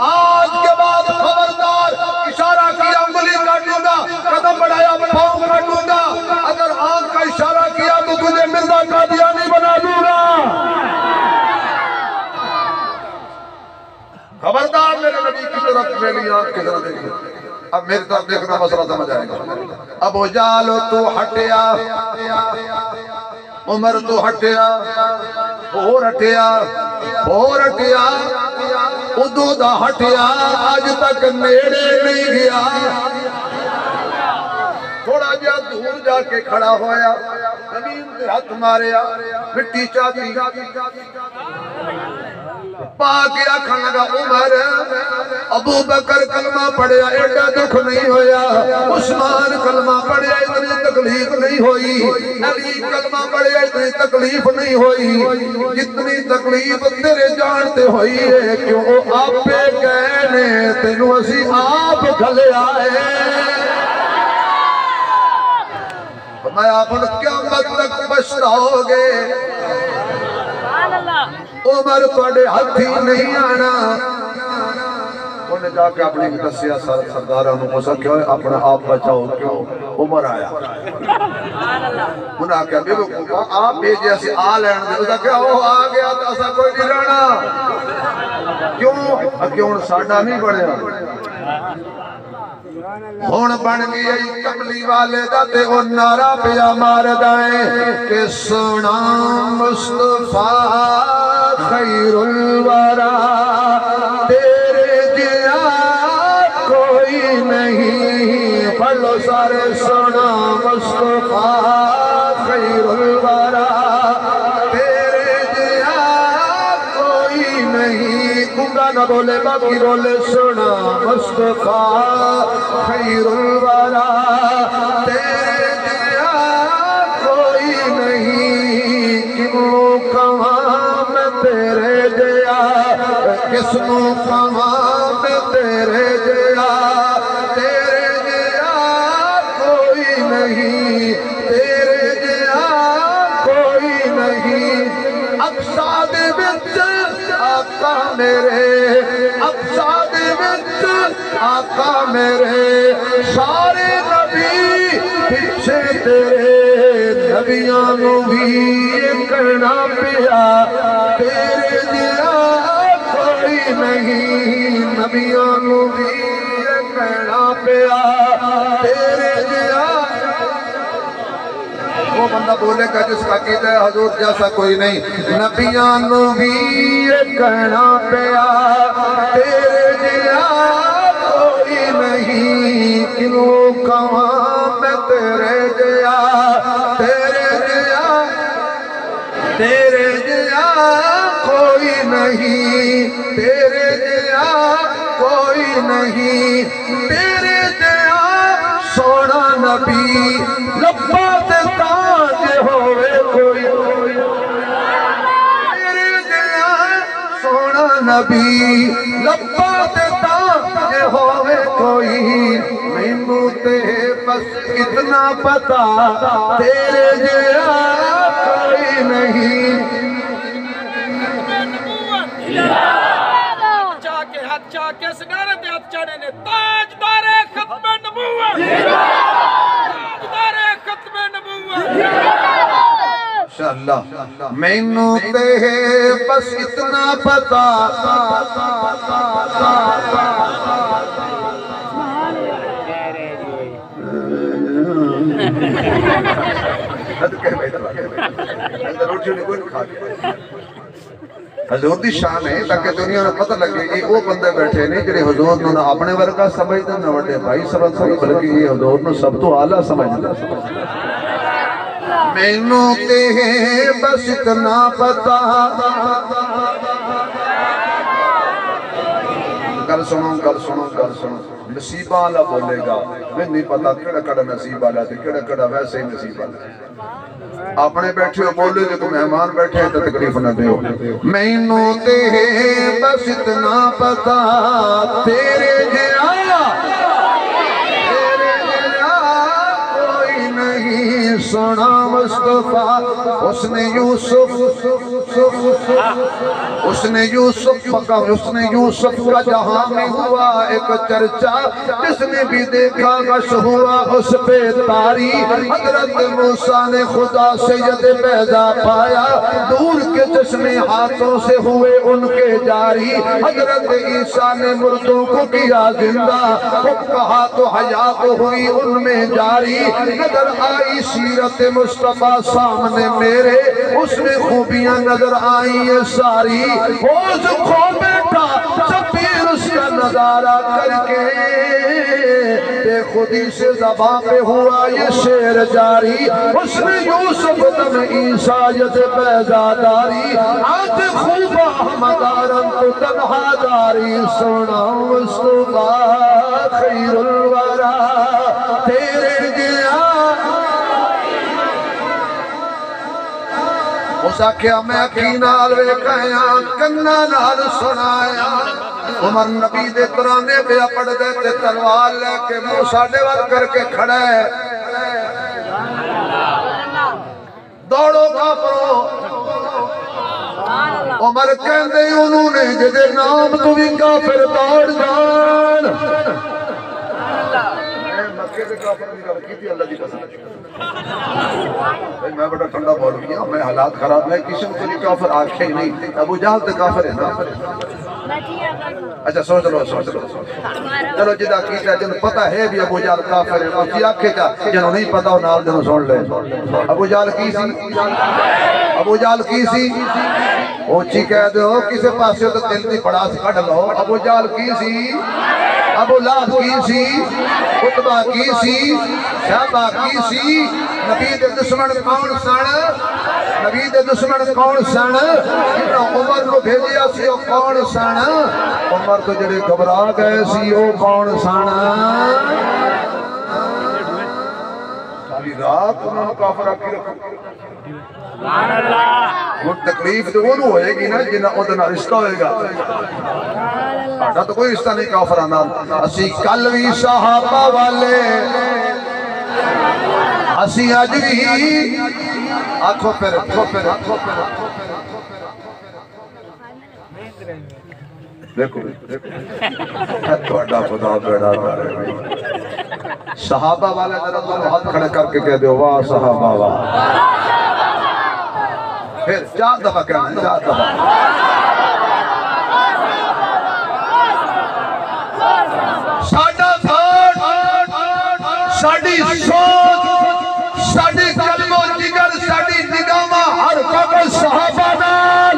آج کے بعد خبردار اشارہ کیا انگلی کاٹوں گا قدم بڑھایا پاؤں کاٹوں گا اگر آنکھ کا اشارہ کیا تو تجھے مرزا قادیانی بنا دوں گا خبردار میرے نبی کی طرف میری آنکھ کی طرف دیکھیں اب میری طرف دیکھنا مسئلہ سمجھ آئے گا ابو جال تو ہٹیا عمر تو ہٹیا اور ہٹیا ادو دا ہٹیا آج تک نیڑے نہیں گیا تھوڑا جا دور جا کے کھڑا ہویا زمین سے ہاتھ ماریا مٹی چاہتی پاک آکھن لگا عمر ابو بکر کلمہ پڑھیا ایڈا دکھ نہیں ہویا عثمان کلمہ پڑھیا اتنی تکلیف نہیں ہوئی علی کلمہ پڑھیا اتنی تکلیف نہیں ہوئی جتنی تکلیف تیرے جانتے ہوئی ہے کیوں آپ پہ کہنے تینوں اسی آپ گھلے آئے میں آپ ان قیامت تک پچھتاؤ گے عمر تھوڑے ہاتھی نہیں آنا انہیں جا کے اپنی دسیا سردارہ نے پوچھا کیوں اپنا آپ بچاؤ کیوں عمر آیا انہیں کہا بے وقوفا آپ بھیجے ایسی آ لین دے اسا کہا وہ آ گیا تو ایسا کوئی نہیں رہنا کیوں ساڑھا نہیں بڑھیا ہون بن گئی کملی والے داتے وہ نارا پیا مار دائیں کہ سنا مصطفیٰ خیر الورا تیرے جیا کوئی نہیں پڑھ لو سارے سنا مصطفیٰ خیر الورا تیرے جیا کوئی نہیں گنگا نہ بولے باقی بولے سنا مصطفیٰ خیر الورا تیرے جیا کوئی نہیں کیوں کہاں میں تیرے جیا کس نو کہاں میں تیرے جیا کوئی نہیں تیرے جیا کوئی نہیں اقصاد وچ آقا میرے اقصاد وچ آقا میرے سارے نبی پیچھے تیرے نبیاں نو بھی کرنا پیا تیرے جیا کوئی نہیں نبیاں نو بھی کرنا پیا تیرے جیا وہ بندہ بولے گا جس کا عقیدہ ہے حضور جیسا کوئی نہیں نبیاں نو بھی کہنا پیا نہیں تیرے جیا سونا نبی لبا تے تاج ہوئے کوئی تیرے جیا سونا نبی لبا تے تاج ہوئے کوئی مینوں تے بس اتنا پتا تیرے جیا کوئی نہیں کے سنارے تے ہاتھ چاڑے نے تاجدار ختم نبوت تاجدار ختم نبوت انشاءاللہ مینوں تے بس اتنا پتا حضور دی شان ہے تاکہ دنیا میں پتہ لگے کہ وہ بندے بیٹھے نہیں جڑے حضور نو اپنے ورگا سمجھدے نہ وڈے بھائی سبق بلکہ یہ حضور نو سب تو اعلیٰ سمجھدے مینوں تے بس اتنا پتا گل سنو نصیبہ والا بولے گا میں نہیں پتا کیڑا کڑا نصیب والا تے کیڑا کڑا ویسے ہی نصیب والا اپنے بیٹھے ہو بولے جو مہمان بیٹھے ہیں تو تکلیف نہ دیو مینوں تے بس اتنا پتا تیرے جیا کوئی نہیں سونا مصطفیٰ اس نے یوسف کا جہاں میں ہوا ایک چرچا جس نے بھی دیکھا غش ہوا اس پہ تاری حضرت موسیٰ نے خدا سے ید پیدا پایا دور کے چشمے ہاتھوں سے ہوئے ان کے جاری حضرت عیسیٰ نے مردوں کو کیا زندہ خود کہا تو حیات ہوئی ان میں جاری نظر آئی سیرت مصطفیٰ سامنے میرے اس میں خوبیاں نظر آئی یہ ساری ہوش کھو بیٹھا شبیر اس کا نظارہ کر کے بے خودی سے زباں پہ ہوا یہ شعر جاری اس نے یوسف دم عیسائیت پیزاداری آج خوبہ مدارن تو تنہا داری سونا مصطفیٰ خیر الورا تیرے گیا اس آکھیا میں اکھی نال ویکھایا کننا نال سنایا عمر نبی دے ترانے پہ پڑھ دے تے تلوار لے کے منہ ساڈے وال کر کے کھڑا ہے دوڑو کافرو عمر کہندے انہوں نے جدے نام تو بھی کافر دوڑ جان مکے دے کافر بھی گل کیتی اللہ دی قسم میں بڑا ٹھنڈا بول گیا میں حالات خراب ہے کسی کو کوئی کافر آنکھیں نہیں ابو جہل تے کافر ہے نا اچھا سوچ لو چلو جدا کیتا جن پتہ ہے بھی ابو جہل کافر ہے وہ کی آنکھیں کا جنہوں نہیں پتہ ہو نال جنہوں سن لے ابو جہل کی سی ابو جہل کی سی اونچی کہہ دو کسے پاسے تو دل دی پڑا سے کھڑ لو ابو جہل کی سی ابو لہب کی سی عتبہ کی سی شہبہ کی سی نبی دے دشمن کون سن نبی دے دشمن کون سن عمر کو بھیجیا سی وہ کون سن عمر تو جڑے گھبرا گئے سی وہ کون سن ساری رات انہوں نے کافر آکی رکھو وہ تکلیف تو انہوں ہوئے گی نا جنہ ادنا رشتہ ہوئے گا آٹھا تو کوئی رشتہ نہیں کافرانا اسی کلوی صحابہ والے اسی آج بھی آنکھوں پہ دیکھو تو اڈا خدا بیڑا دارے صحابہ والے ذرا تو ہاتھ کھڑے کر کے کہہ دو واہ صحابہ واہ پھر 4 دفعہ کہنا ہے 4 دفعہ ساڑھا تھاٹ ساڑھی سوچ ساڑھی قلب و جگر ساڑھی نگامہ ہر وقت صحابہ نال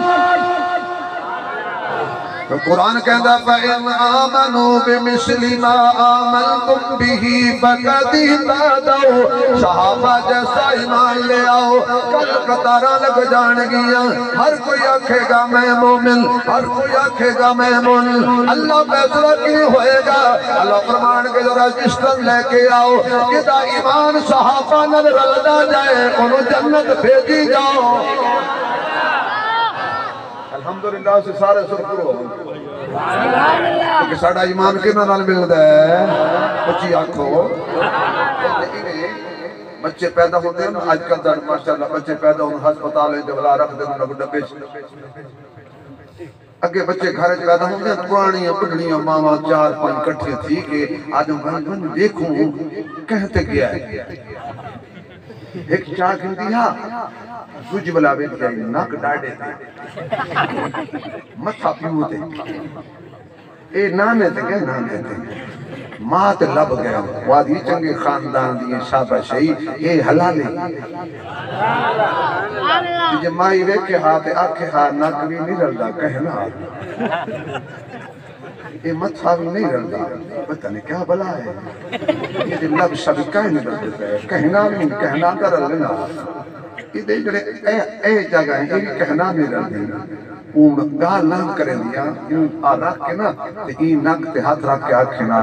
قرآن کہتا فَإِنْ آمَنُوا بِمِثْلِ مَا آمَنْتُمْ بِهِ فَقَدْ اهْتَدَوْا صحابہ جیسا ایمان لے آؤ کل قطارہ لگ جان گیا ہر کوئی آکھے گا میں مومن ہر کوئی آکھے گا میں مومن اللہ فیصلہ کی ہوئے گا اللہ فرمان کے ذرا رجسٹر لے کے آؤ جدا ایمان صحابہ نہ رلدا جائے انہوں جنت بھیجی جاؤ الحمدللہ سے سارے سرکر ہو کیونکہ ساڑھا ایمان کے نال ملتا ہے بچی آنکھو بچے پیدا ہوتے ہیں آج کل در ماشاءاللہ بچے پیدا ہوتے ہیں ہسپتال ہیں جبلا رکھ دیتے ہیں ڈبے اگے بچے گھر پیدا ہوتے ہیں پرانیاں پڑھنیاں ماما 4-5 کٹھے تھی کہ آدم بھن دیکھوں کہتے کیا ہے ایک چاہ کہتی ہاں سوجی بلا بیٹھ گیا ناک ڈاڑے تھے متھا پیو تھے اے نانے تھے کہ نانے تھے مات لب گیا وادی چنگے خاندان دیئے شابہ شہی اے حلالے تجھے مائی ویکے ہاتھ آکھے ہاتھ ناک بھی نہیں رلدہ کہنا اے متھا بھی نہیں رلدہ پتہ نہیں کیا بلا ہے یہ لب شبی کہیں نہیں رلدہ کہنا بھی نہیں کہنا کر رلنا یہ دے جڑے اے جگہ ہیں یہ بھی کہنا نہیں رلدہ اون گال نہ کرے دیا آ رکھ کے نا این نک تے ہاتھ رکھ کے آکھے نا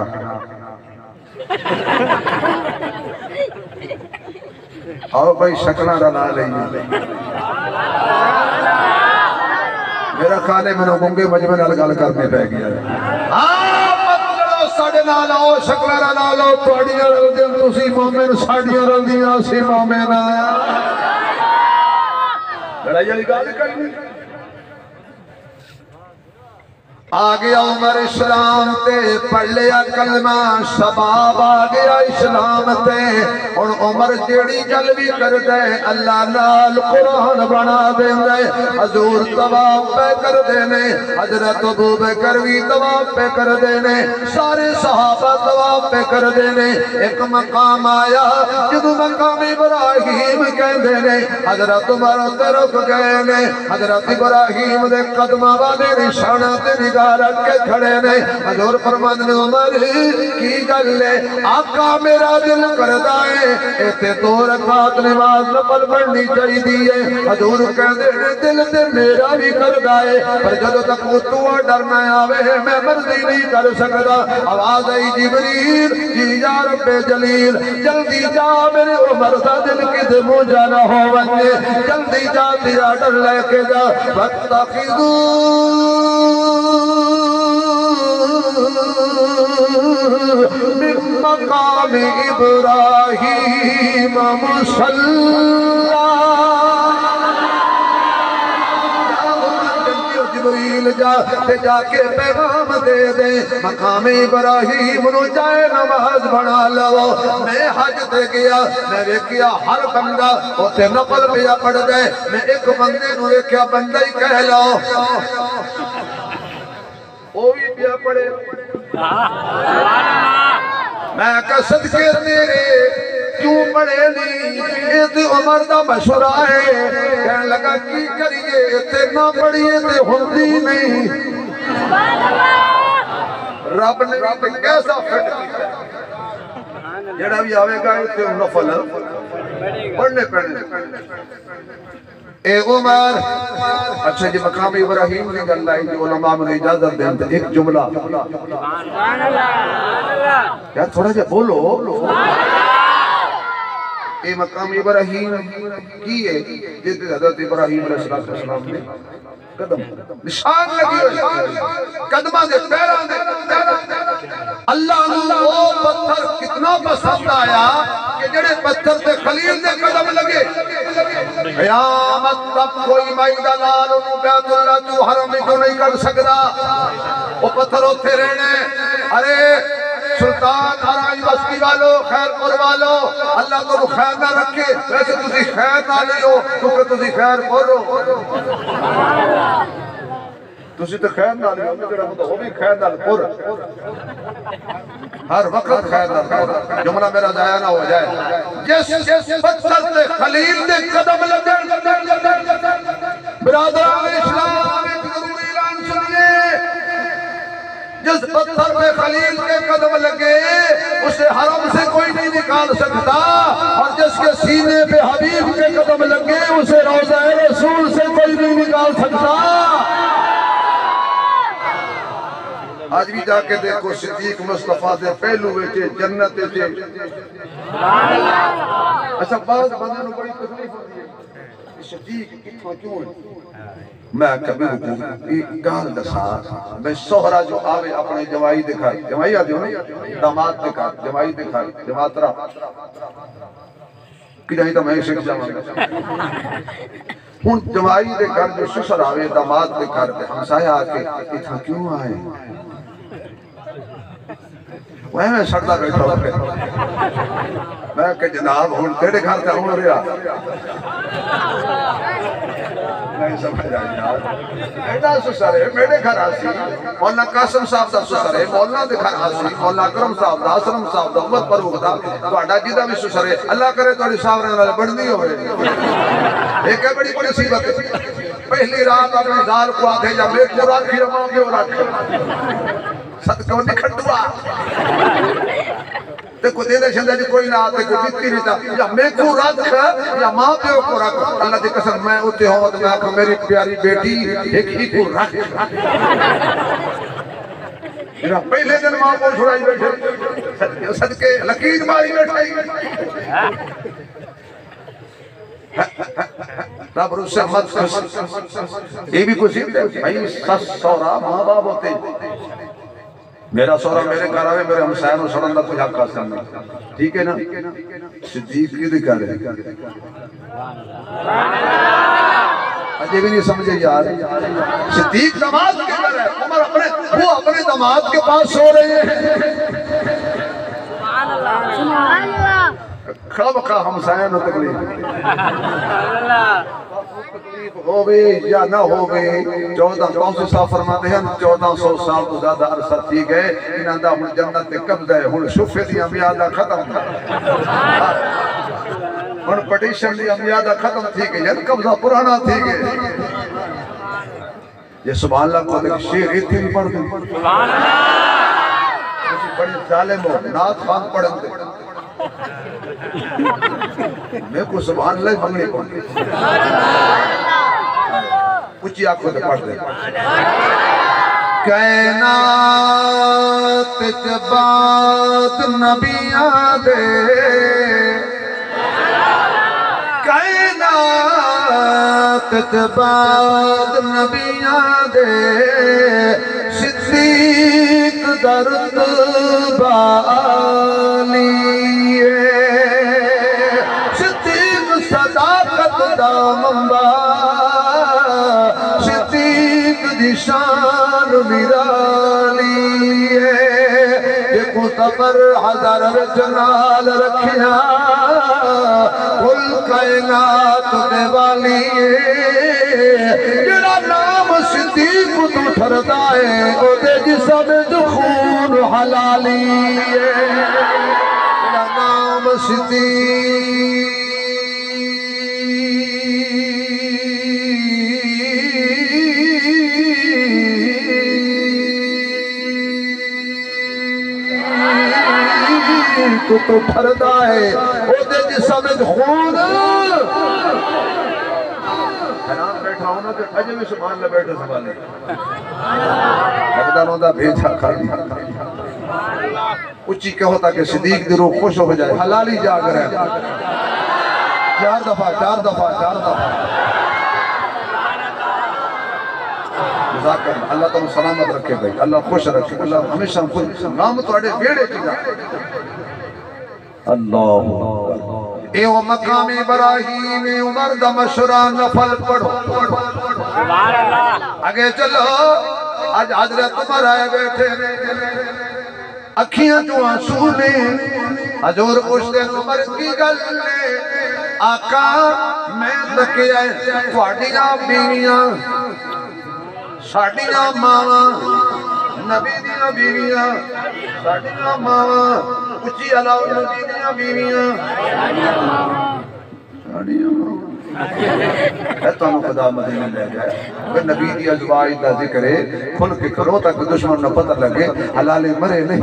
آؤ بھائی شکلہ رلا لئیے میرا خیال ہے میں نے گنگے مجمع نال کرنے پہ گیا ساڑھے نال آؤ شکلہ رلا لو توڑیاں رل دیں تسی مومن ساڑھیاں رل دیں سی مومن آیا لڑائی علی گال کرنی آگیا عمر اسلام تے پڑھ لیا کلمہ شباب آگیا اسلام تے اور عمر جیڑی جلوی کر دے اللہ نال قرآن بنا دے حضور تواب پہ کر دینے حضرت ابو بکر بھی تواب پہ کر دینے سارے صحابہ تواب پہ کر دینے ایک مقام آیا جدو مقام ابراہیم کہہ دینے حضرت عمر تے رک گئے نے حضرت ابراہیم دے قدمہ والے نشانہ تے نگاہ رکھ کے کھڑے نے حضور فرمان نے عمر کی گل لے آقا میرا دل کردہ ہے ایتے 2 رکعت نماز نفل پڑھنی چاہی دیئے حضور کہتے ہیں دل تے میرا بھی کردہ ہے پر جدو تک متوہ ڈرنا آوے میں مرضی نہیں کر سکتا آواز آئی جبریل جی یا رب جلیل جلدی جا میرے عمر دا دل کی دمو جانا ہو بنجے جلدی جا تیرا ڈر لے کے جا وَاتَّخِذُوا من مقام ابراہیم مصلی جبریل جا کے پیغام دے دے مقام ابراہیم نو جائے نماز بنا لو میں حج دے گیا میں دیکھیا ہر بندہ اوتے نفل پیا پڑھ دے میں ایک بندے نو دیکھیا بندہ ہی کہہ لو وہ بھی پیا پڑے میں کہا صدقے تیرے کیوں پڑھے نہیں یہ تے عمر دا مشورہ ہے کہنے لگا کی کریے تے نہ پڑھیے تے ہوندی نہیں رب نے کیسا فٹ کیا جڑا بھی آوے گا تے نفل پڑھنے پڑھنے اے عمر اچھا جی مقام ابراہیم کی گل آئی جو علماء میں اجازت دیں تو ایک جملہ یا تھوڑا جا بولو اے مقام ابراہیم کی ہے جس حضرت ابراہیم علیہ السلام نے قدم نشان لگی ہوئی قدمہ دے پیران دے اللہ وہ پتھر کتنا پسند آیا کہ جڑے پتھر تے خلیل دے قدم لگے قیامت تک کوئی مائدہ لال انہوں بیت اللہ تو حرم کو نہیں کر سکتا وہ پتھر ہوتے رہنے ارے سلطان آرائی بستی والو خیر پر والو اللہ تو خیر نہ رکھے ویسے تسی خیر نہ لیو کیونکہ تسی خیر پر ہو تسی تو خیر نہ لیو جڑا مطلب وہ بھی خیر نہ پر ہر وقت خیر نہ پر جملہ میرا ضائع نہ ہو جائے جس پتھر تے خلیل دے قدم لگے برادران اسلام ایک ضروری اعلان سنیے جس پتھر میں خلیل کے قدم لگے اسے حرم سے کوئی نہیں نکال سکتا، اور جس کے سینے پہ حبیب کے قدم لگے اسے روضہ رسول سے کوئی نہیں نکال سکتا۔ آج بھی جا کے دیکھو صدیق مصطفیٰ دے پہلو ویچے جنت ویچے۔ اچھا بعض بندوں بڑی تکلیف ہوتی ہے صدیق کتنا کیوں ہے؟ میں کبھی گال دسا میں سہرا جو آوے اپنے جوائی دکھائی، جوائی آدھی ہو نا داماد دکھائی، جوائی دکھائی، جماعترہ کی جائیں تو میں شک جاؤں ہوں جوائی دے گھر جو سسر آوے داماد دے گھر دے ہمسایہ آکے اتنا کیوں آئے؟ وہ میں سڑتا بیٹھا ہوتے میں کہ جناب ہوں تیرے گھر تے ہوں رہا نہیں سمجھ آئی یار ایڈا سسر ہے میرے گھر آسی مولانا قاسم صاحب دا سسر ہے، مولانا دے گھر آسی مولانا اکرم صاحب دا، اسرم صاحب دا، امت فاروق دا، تو اڈا جیدہ بھی سسر ہے، اللہ کرے توڑی صاحب رہنے والے بڑھنی ہو رہے ایک ہے بڑی بڑی صیبت ہے پہلی رات اپنی زال کو آدھے جا میں کو رات کی رمان کے اور آدھے صدقہ نکھٹ دعا دیکھو دیدے شندہ جی کوئی نہ آتے کوئی جتنی نہیں تھا یا میں کو رکھ یا ماں پیو کو رکھ اللہ دی قسم میں ہوتے ہوں تو میں آکھا میری پیاری بیٹی ایک ہی کو رکھ پہلے دن ماں کو چھڑائی بیٹھے صدقے لکیر ماری بیٹھائی رب رس سے مت کس یہ بھی کچھ ہے بھائی سس سورا ماں باپ ہوتے میرا سورا میرے گھر آوے میرے ہمسائن و سرندہ کوئی حق حاصل نہیں ٹھیک ہے نا صدیق کی دکھا رہے اجے بھی نہیں سمجھے یار صدیق داماد کے گھر ہے عمر وہ اپنے داماد کے پاس سو رہے ہیں سبحان اللہ خب کا ہمسائن و تکلیف تکلیف ہوئے یا نہ ہوئے 1400 سال فرماتے ہیں 1400 سال تو زیادہ عرصہ تھی گئے انہاں دا ہن جنت تے قبضہ ہے ہن شفے دی امیادہ ختم ہن پٹیشن دی امیادہ ختم تھی گئی یعنی قبضہ پرانا تھی گئے یہ سبحان اللہ کو دیکھ شیر اتنی بھی پڑھ دیں سبحان اللہ بڑی ظالم ہو نات خان پڑھن دے میں کو سبحان اللہ بھنگنے کو اچھی آنکھوں سے پڑھ دیں کائنات جبات نبیاں دے کائنات جبات نبیاں دے صدیق درد بالی منبع صدیق دی شان میرالی ہے یہ متبر حضر جنال رکھیا کل کائنات دے والی ہے جڑا نام صدیق تو ٹھردا ہے او دے جسم جو خون حلالی ہے جڑا نام صدیق تو پھردا ہے او دے جسم خون حیران بیٹھا ہونا کہ اجے بھی سبحان اللہ بیٹھے سبحان اللہ لگتا ہوتا بھیجا کھالی اچھی کہو تاکہ صدیق دی روح خوش ہو جائے حلالی جاگ رہے ہیں 4 دفعہ اللہ تعالیٰ سلامت رکھے بھائی اللہ خوش رکھے اللہ ہمیشہ خوش نام تو اڑے بیڑے کی جا اللہ اے وہ مقام ابراہیم عمر دا مشران نفل پڑھو آگے چلو آج حضرت عمر آئے بیٹھے اکھیاں جو آنسو نے حضور پوچھتے عمر کی گل نے آقا میں تکے آئے تواڈیاں بیویاں ساڈیاں ماواں نبی دیاں بیویاں ساڈیاں ماواں اچھی علاوہ نبی دیاں بیویاں ساڈیاں ماواں اے تانوں خدا مدینے لے جائے اگر نبی دی ازواج دا ذکر ہے کھل کے کرو تاکہ دشمن نہ پتہ لگے حلال مرے نہیں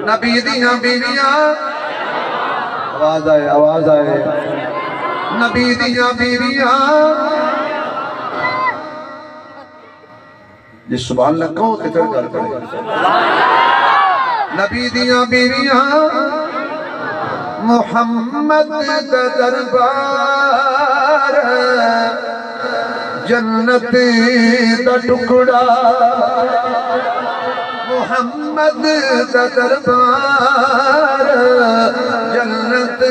نبی دیاں بیویاں آواز آئے نبی دیاں بیویاں جس سبحان اللہ کہو تے پھر گل کرے نبی دیاں بیویاں محمد دا دربار جنت دا ٹکڑا محمد دا دربار جنت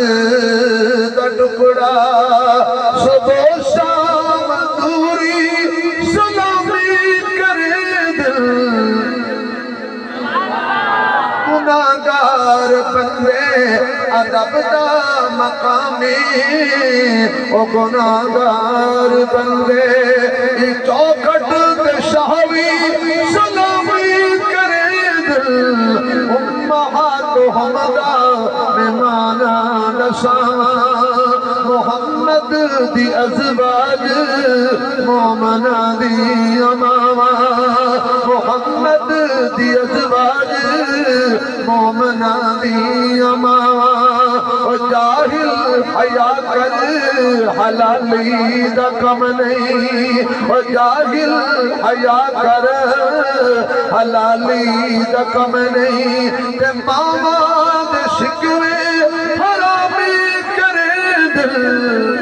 دا ٹکڑا صبح و شام دوری سلامی کرے دل گناہگار بندے ادب دا مقامی او گناہگار بندے چوکھٹ تے شاہوی سلامی کرے دل امہات حمدہ مہمانا نشاں محمد دی ازواج مومنہ دی اماما محمد دی ازواج مومنہ دی اماما جاہل حیا کر حلالی دا کم نہیں جاہل حیا کر حلالی دا کم نہیں تے ماما دے شکوے حرامی کرے دل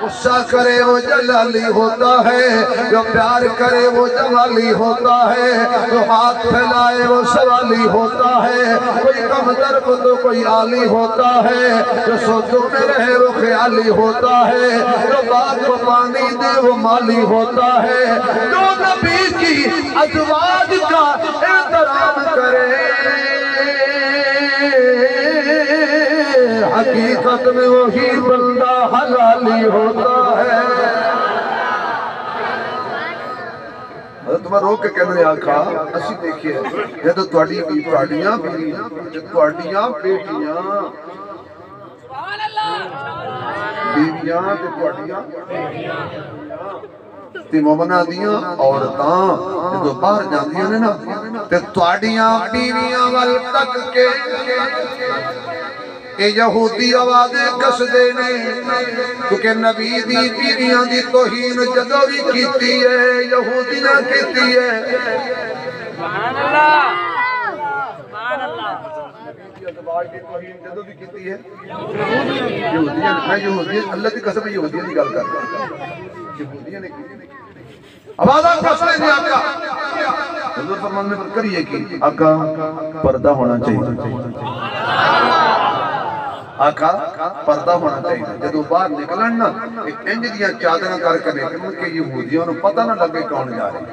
غصہ کرے وہ جلالی ہوتا ہے جو پیار کرے وہ جوالی ہوتا ہے جو ہاتھ پھیلائے وہ سوالی ہوتا ہے کوئی کم درب تو کوئی عالی ہوتا ہے جو سوچوں میں رہے وہ خیالی ہوتا ہے جو باغ کو پانی دے وہ مالی ہوتا ہے جو نبی کی ازواج کا احترام کرے حقیقت میں وہی بندہ حلالی ہوتا ہے تمہیں روک کے کہنے آکھا اسی دیکھئے یہ تو تواڈیاں بیٹیاں بیویاں تے تواڈیاں تے مومنہ دیاں عورتاں جو باہر جاندیاں نے نا تے تواڈیاں بیویاں وال تک کے اے یہودی آوازیں کس دینے کیونکہ نبی دی بیویاں دی توہین جدوں بھی کیتی ہے یہودی نہ کیتی ہے سبحان اللہ سبحان اللہ نبی دی ازواج دی توہین جدوں بھی کیتی ہے یہودیاں اللہ دی قسم یہودیاں دی گل کردا یہودیاں نے کیتی آوازاں کس نے نہیں آقا حضور فرمانے پر کریے کہ آقا پردہ ہونا چاہیے آقا پردہ ہونا چاہیے جدو باہر نکلن نا انج دیاں چادراں کر کے نکلن کہ یہودیوں نو پتہ نہ لگے کون جا رہے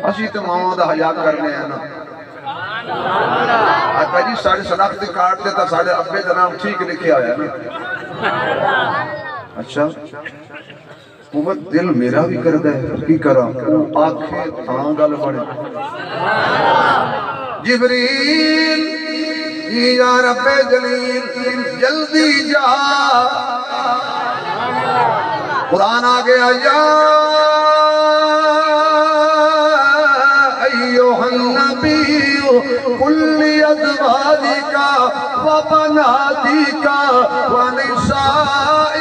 اسی تے ماواں دا حیا کرنے ہیں نا آقا جی ساڑھے شناختی کارڈ تے تا ساڑھے ابے دا نام ٹھیک لکھے آیا نا اچھا حکومت دل میرا بھی کر دے کی کرا آنکھیں تھاں گل بڑے جبریل یا رب جلیل جلدی جا قرآن آگیا یا ایوہ النبی کل ازواجک و بناتک و نساء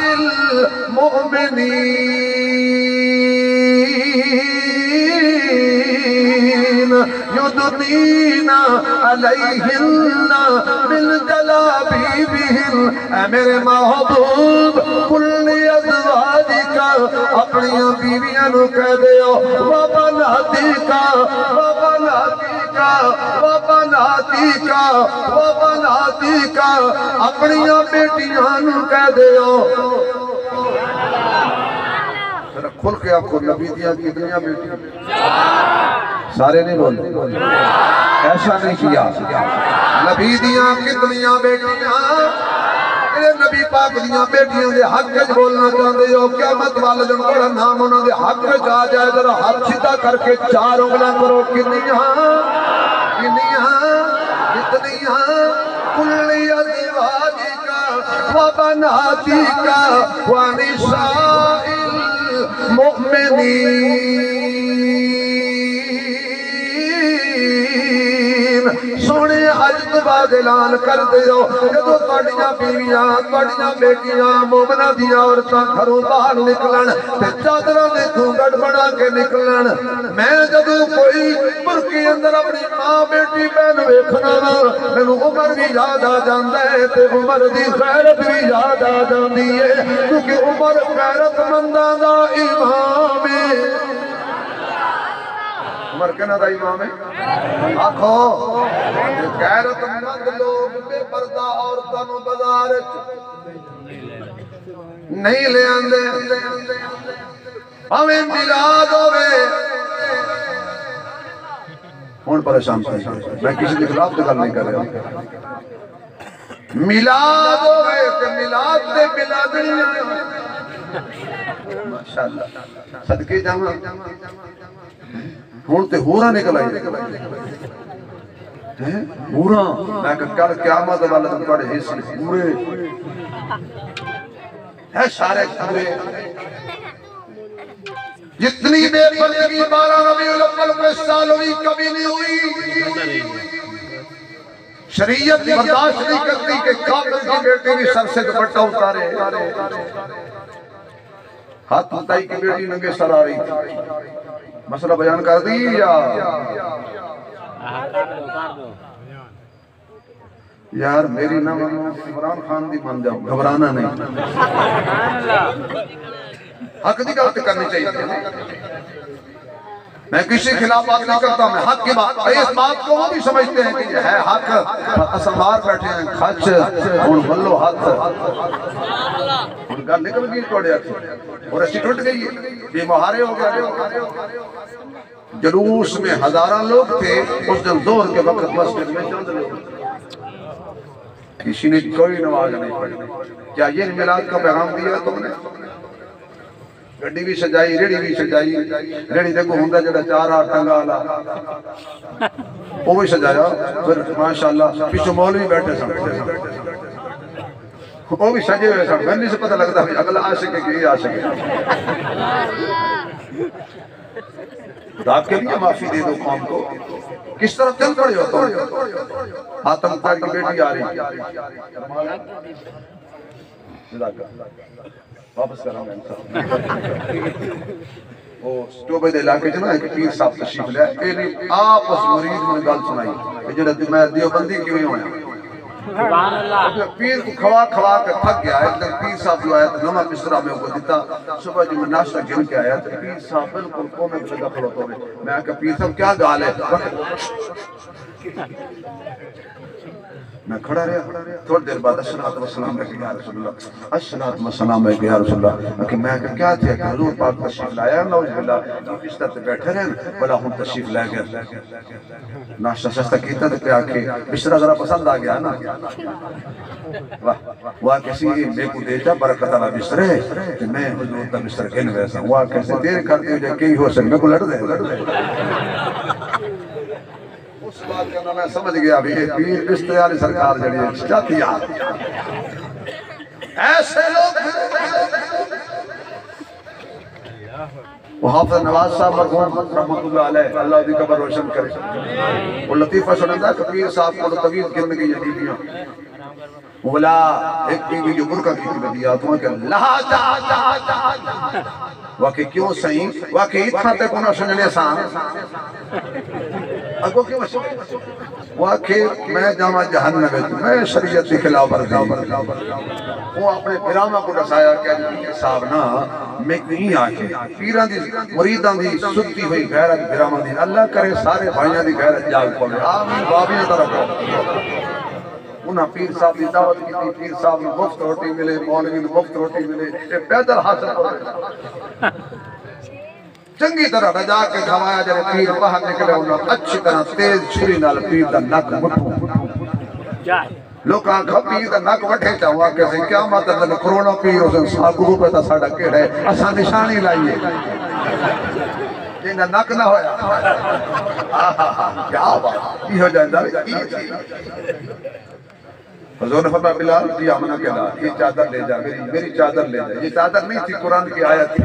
المؤمنین یدنین علیہن من جلابیبہن اے میرے محبوب کل ازواجک اپنی بیویاں نو کہہ دیو و بناتک و بناتک و بناتک و بناتک اپنی بیٹیاں نو کہہ دیو کھل کے آپ کو نبی دیا کتنیاں بیٹیاں سارے نہیں بولے ایسا نہیں کیا نبی دیا کتنیاں بیٹیاں نبی پاک دیاں بیٹیاں دے حق وچ بولنا چاہندے ہو قیامت والے دن بڑا نام انہاں دے حق وچ آ جائے ذرا ہاتھ سیدھا کر کے چار انگلیاں کرو کتنیاں کتنیاں کل ازواجک وبناتك ونساء المؤمنين سونے اج تو بعد اعلان کر دیو جدوں تہاڈیاں بیویاں تہاڈیاں بیٹیاں مومناں دیاں عورتاں گھروں باہر نکلن تے چادراں دے گھونگھٹ بنا کے نکلن میں جدوں کوئی برقی اندر اپنی ماں بیٹی بہن ویکھنا وا مینوں عمر بھی یاد آ جاندا ہے تے عمر دی غیرت بھی یاد آ جاندی ہے کیونکہ عمر غیرت منداں دا امام ہے عمر کنا دا امام ہے آکھو غیرت مند لوگ بے پردہ عورتاں نوں بازار نہیں لے آندے ہمیں میلاد ہوئے ہون پریشان میں کسی کے خلاف تو گل نہیں کر رہا میلاد ہوئے کہ میلاد دے میلادنی ماشاءاللہ صدقے جاواں ہون تے ہورا نکل آئی ہورا میں کہ کل قیامت والا تم تھوڑے حصے پورے ہے سارے پورے جتنی بے پردگی 12 ربیع الاول کے سال ہوئی کبھی نہیں ہوئی شریعت برداشت نہیں کرتی کہ کافر کی بیٹی بھی سر سے دوپٹہ اتارے ہاتھ متائی کی بیٹی ننگے سر آ رہی تھی مسئلہ بیان کر دی یا یار میری نہ مانو عمران خان دی مان جاؤ گھبرانا نہیں حق دی غلط کرنی چاہیے میں کسی خلاف بات نہیں کرتا میں حق کی بات اس بات کو وہ بھی سمجھتے ہیں کہ یہ ہے حق اسمار بیٹھے ہیں کھچ ان بلو ہاتھ ان کا نکل گئی توڑے اور ایسی ٹوٹ گئی یہ مہارے ہو گئے جلوس میں ہزاراں لوگ تھے اس دن ظہر کے وقت مسجد میں چند لوگ کسی نے کوئی نماز نہیں پڑھی کیا یہ میلاد کا پیغام دیا تم نے گڈی بھی سجائی ریڑی بھی سجائی ریڑی دیکھو ہوندا جڑا 4 ٹنگا والا وہ بھی سجایا پھر ماشاءاللہ پیچھے مولوی بیٹھے سن وہ بھی سجے ہوئے سن میں نہیں سے پتہ لگتا بھی اگلا عاشق ہے کہ یہ عاشق ہے رات کے لیے معافی دے دو قوم کو کس طرح چل پڑے ہو تم آتم تار کی بیٹی آ رہی واپس کراؤں گا انسان وہ سٹوبے دے علاقے جنا ایک پیر صاحب تشریف لیا آپ اس مرید میں گل سنائی کہ جڑا میں دیوبندی کیوں ہی ہویا سبحان اللہ پیر کو کھوا کھوا کے تھک گیا ایک دن پیر صاحب جو آیا تو نمہ بسترہ میں کو دیتا صبح جو میں ناشتہ گن کے آیا تو پیر صاحب بالکل کونے کے لگا کھڑا تو میں کہا پیر صاحب کیا گال ہے میں کھڑا رہا تھوڑی دیر بعد الصلاۃ والسلام ہے کہ یا رسول اللہ الصلاۃ والسلام ہے کہ یا رسول اللہ کہ میں کیا تھا کہ حضور پاک تشریف لایا نعوذ باللہ بستر تے بیٹھے رہے بلا ہوں تشریف لے گیا ناشتہ شستہ کیتا تے پہ آکے بستر ذرا پسند آ گیا نا واہ کسی بے کو دیتا برکت اللہ بستر ہے کہ میں حضور تا بستر گن ویسا واہ کیسے دیر کرتے ہو جائے کئی ہو سکے میں کو لڑ دے اس بات کرنا میں سمجھ گیا بھی یہ پیر بستیاری سرکار جڑی ہے چاہتی ہے ایسے لوگ وہ حافظ نواز صاحب مرحوم رحمت اللہ علیہ اللہ دی قبر روشن کرے وہ لطیفہ سنندا کہ پیر صاحب کو طویل گن کی یقینیاں بولا ایک بیوی جو برکہ کی دیا تو کہ لہا چاہ چاہ چاہ واقعی کیوں صحیح واقعی اتنا تک انہوں سننے سان اگو کیوں واقعی میں جامع جہنم میں شریعت کی خلاف ورزی وہ اپنے پیرامہ کو رسایا کہ صاحب نا میں کہیں آکے پیران دی مریدان دی سکتی ہوئی غیرت پیرامہ دی اللہ کرے سارے بھائیاں دی غیرت جاگ پڑے آمین بابیاں طرف انہاں پیر صاحب دی دعوت کی تھی پیر صاحب نے مفت روٹی ملے مولوی نے مفت روٹی ملے یہ پیدل حاصل ہو رہے چنگی طرح رجا کے کھوایا جب پیر باہر نکلے انہوں اچھی طرح تیز چھری نال پیر دا نک مٹھو لوگ آنکھا پیر دا نک وٹھے چاہوا کیسے کیا مطلب ہے کرونا پیر اسے ساگو پہ تا ساڑا کیڑا ہے اساں نشانی لائیے جنہا نک نہ ہویا کیا بات یہ ہو جائے حضور نے فرمایا بلال جی آمنہ کے لال یہ چادر لے جا میری چادر لے جا. یہ چادر نہیں تھی قرآن کی آیت تھی.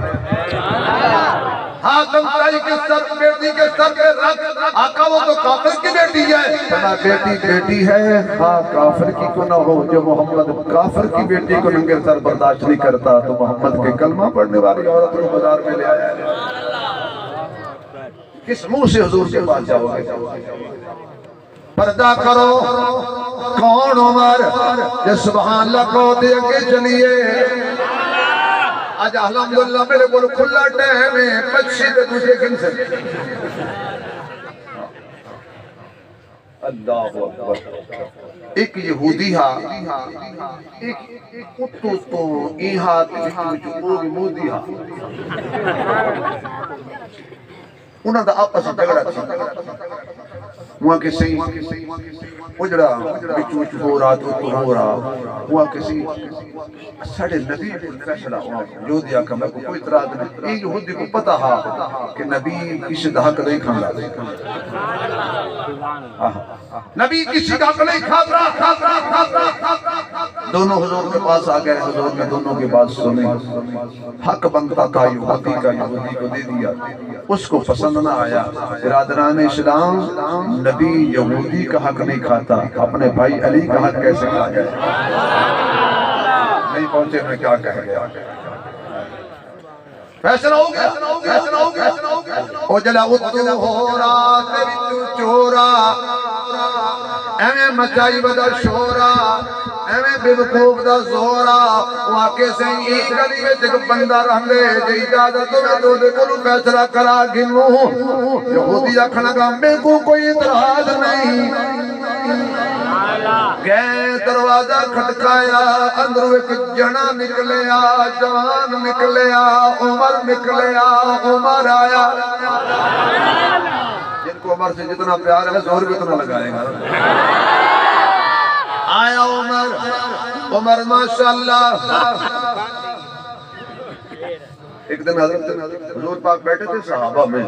حاتم طائی کے سر بیٹی کے سر پہ رکھ آقا وہ تو کافر کی بیٹی ہے. فرمایا بیٹی بیٹی ہے ہاں کافر کی کو نہ ہو. جو محمد کافر کی بیٹی کو ننگے سر برداشت نہیں کرتا تو محمد کے کلمہ پڑھنے والی عورت کو بازار میں لے آیا ہے. کس منہ سے حضور کے پاس جاؤ گے؟ پردہ کرو کون عمر جس سبحان اللہ کو دے کے چلیے. آج الحمدللہ میرے کو کھلا ٹائم ہے بچی دے تجھے کن سے اللہ اکبر. ایک یہودی ہا ایک کتو تو ایہا تجھے مودی ہا انہاں دا آپس جھگڑا تھی. وہاں کسی اجڑا بچو ہو رہا تو ہو رہا. وہاں کسی ساڑھے نبی فیصلہ جو دیا کہ میں کوئی اعتراض نہیں. یہ یہودی کو پتا ہا کہ نبی کسی دا حق نہیں کھانا نبی کسی کا حق نہیں کھاتا. دونوں حضور کے پاس آ گئے. حضور نے دونوں کی بات سنی. حق بنتا تھا یہودی کا یہودی کو دے دیا. اس کو پسند نہ آیا. برادران اسلام نبی یہودی کا حق نہیں کھاتا اپنے بھائی علی کا حق کیسے کھا جائے؟ نہیں پہنچے میں کیا کہہ گیا. فیصلہ ہو گیا او جلا اتو ہو رہا تیری چورا ایویں مچائی بدا شورا ایویں بے وقوف دا زورا. واقع سے ایک گلی میں ایک بندہ رہندے جے اجازت میں تو دے کولو فیصلہ کرا گنو. یہودی آکھنا گا میں کو کوئی اعتراض نہیں. گئے دروازہ کھٹکایا اندر ایک جنا نکلیا جوان نکلیا عمر نکلیا. عمر آیا. جن کو عمر سے جتنا پیار ہے زور بھی اتنا لگائے گا. آیا عمر ماشاءاللہ. ایک دن حضور پاک بیٹھے تھے صحابہ میں.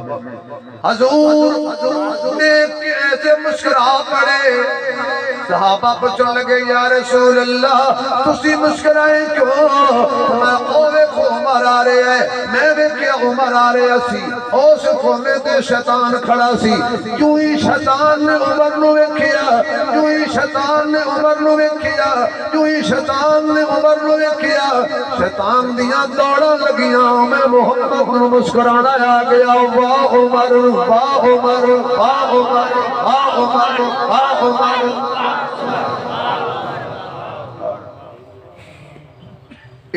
حضور نے ایسے مسکرا پڑے. صحابہ پوچھنے لگے یا رسول اللہ تسی مسکرائیں کیوں؟ میں اوے کو عمر آ رہے ہیں. میں بھی کیا عمر آ رہے سی اس کونے تے شیطان کھڑا سی. کیوں ہی شیطان نے عمر نو ویکھیا کیوں ہی شیطان نے عمر نو ویکھیا کیوں ہی شیطان نے عمر نو ویکھیا. شیطان دیاں دوڑاں لگیاں میں محمد نو مسکرانا آ گیا. واہ عمر واہ عمر واہ عمر واہ عمر واہ عمر.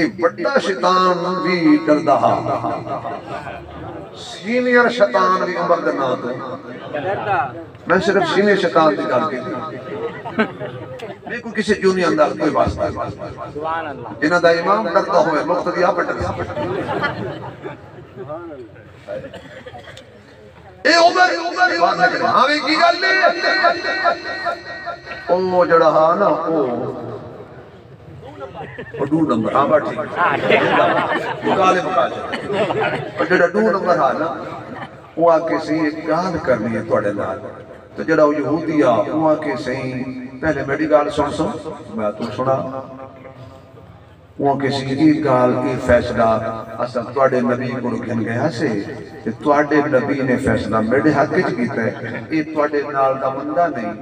ایک بڑا شیطان بھی ڈردا سینئر شیطان بھی عمر دے نام تو میں صرف سینئر شیطان دی گل کی. میں کو کسی جونی اندر کوئی واسطہ جنہ دا امام ڈرتا ہوئے مقتدی آپ ڈرتا. اے عمر آوے کی گل نہیں. او جڑا ہاں نا او دو نمبر ہاں بات ٹھیک مقالے اور جڑا دو نمبر ہاں نا وہ آکے صحیح ایک گال کرنی ہے توڑے نال. تو جڑا وہ یہودی آ وہ آکے صحیح پہلے میری گال سن میں تو سنا. وہ کسی کی گال کی فیصلہ اصل توڑے نبی کو رکھن گیا سے کہ توڑے نبی نے فیصلہ میرے حق کچھ کیتا ہے. یہ توڑے نال دا بندہ نہیں.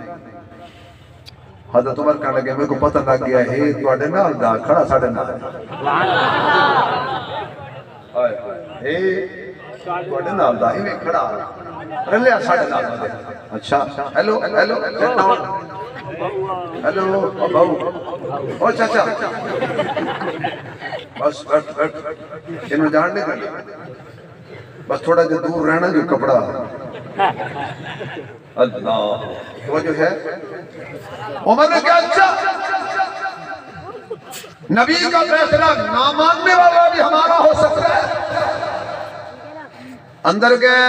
حضرت عمر کہنے لگے میں کو پتہ لگ گیا ہے توڑے نال دا کھڑا ساڑے نال توڑے نال دا ہی کھڑا رلیا ساڑے نال دا. اچھا ہیلو ہیلو ہیلو بھاؤ او چاچا بس انہوں جاننے کرنا بس تھوڑا جو دور رہنا جو کپڑا. اللہ وہ جو ہے عمر نے کہا اچھا نبی کا فیصلہ نہ ماننے والا بھی ہمارا ہو سکتا ہے. اندر گئے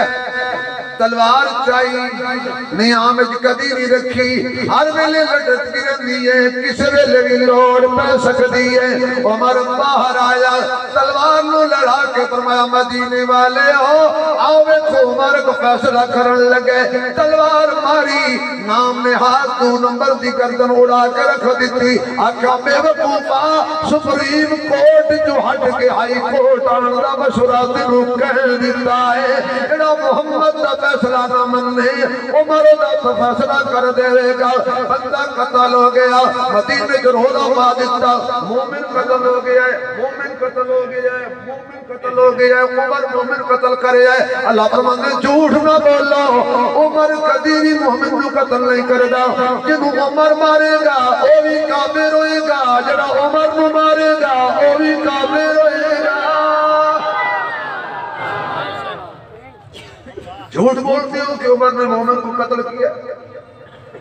تلوار چاہی نیام کدی نہیں رکھی ہر ویلے لٹت کی رہی ہے کس ویلے بھی لوڑ پہ سکتی ہے عمر باہر آیا تلوار نو لڑا کے فرمایا مدینے والے ہو آؤ ویکھو عمر کو فیصلہ کرن لگے تلوار ماری نام نے ہاتھ 2 نمبر دی گردن اڑا کے رکھ دیتی آقا بے وقوفا سپریم کورٹ جو ہٹ کے ہائی کورٹ آندا مشورہ تینوں کہہ دیتا ہے ایڑا محمد دا فیصلہ نہ مننے عمر دا فیصلہ کر دے گا بندہ قتل ہو گیا مدینے جو روزہ پا دیتا مومن قتل ہو گیا ہے مومن قتل ہو گیا ہے مومن قتل ہو گیا ہے عمر مومن قتل کرے ہے اللہ فرماندے جھوٹ نہ بولو عمر کدی بھی مومن کو قتل نہیں کردا جنوں عمر مارے گا او بھی کافر ہوئے گا جڑا عمر نو مارے گا او بھی کافر ہوئے گا جھوٹ بولتے ہو کہ عمر نے مومن کو قتل کیا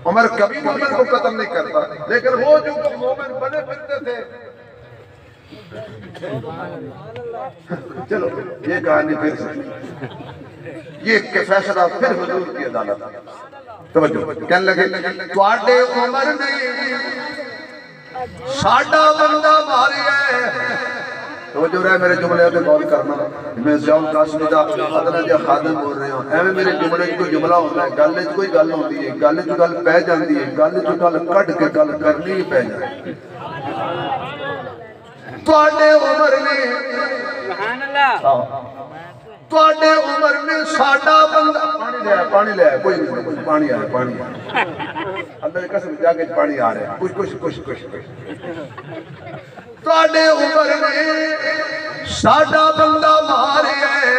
عمر کبھی مومن کو قتل نہیں کرتا لیکن وہ جو مومن بنے پھرتے تھے چلو یہ کہانی پھر سے یہ فیصلہ پھر حضور کی عدالت توجہ کہنے لگے تواڈے عمر نے ساڈا بندہ ماریا ہے توجہ رہے میرے جملے پہ غور کرنا میں زیاؤں قاسمی دا ادنا جا خادم بول رہے ہوں ایویں میرے جملے کوئی جملہ ہوتا ہے گل وچ کوئی گل ہوندی ہے گل وچ گل پہ جاندی ہے گل وچ گل کڈ کے گل کرنی ہی پہ جاندی تواڈے عمر نے سبحان اللہ تواڈے عمر نے ساڈا بندہ پانی لے کوئی نہیں پانی آیا پانی آیا اللہ کی قسم جا کے پانی آ رہا ہے کچھ تواڈے عمر نے ساڈا بندہ ماریا ہے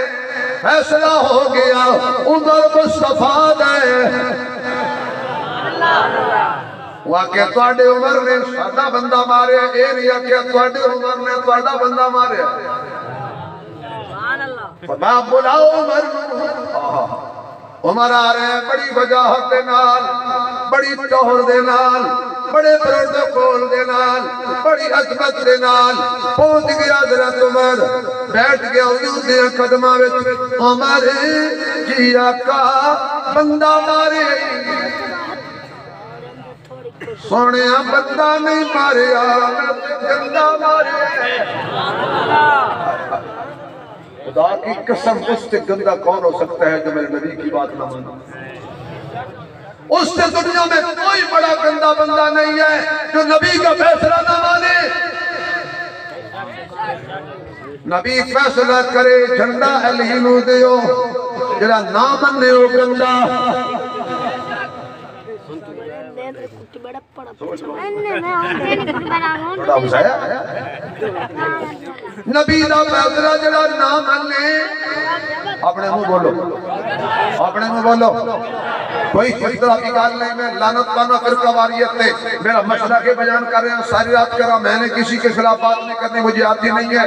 فیصلہ ہو گیا عمر مصطفیٰ دے واقعہ تواڈے عمر نے ساڈا بندہ ماریا اے نہیں آکھیا تواڈے عمر نے تواڈا بندہ ماریا فرمایا بلاؤ عمر آ رہے ہیں بڑی وجاہت دے نال بڑی ٹہر دے نال بڑے پروٹوکول دے نال بڑی عظمت دے نال پہنچ گیا حضرت عمر بیٹھ گیا حضور دے قدماں وچ عمر جی آقا بندہ مارے سونیا بندہ نہیں ماریا بندہ مارے خدا کی قسم اس سے گندہ کون ہو سکتا ہے جو میرے نبی کی بات نہ مانے اس سے دنیا میں کوئی بڑا گندہ بندہ نہیں ہے جو نبی کا فیصلہ نہ مانے نبی فیصلہ کرے جھنڈا علی نو دیو جڑا نہ منے او گندہ نبی دا فیصلہ جڑا نہ منے اپنے منہ بولو کوئی اس طرح کی گال نہیں میں لعنت پانا فرقہ واریت تے میرا مشورہ کے بیان کر رہے ہیں ساری رات کرا میں نے کسی کے خلاف بات نہیں کرنی مجھے آتی نہیں ہے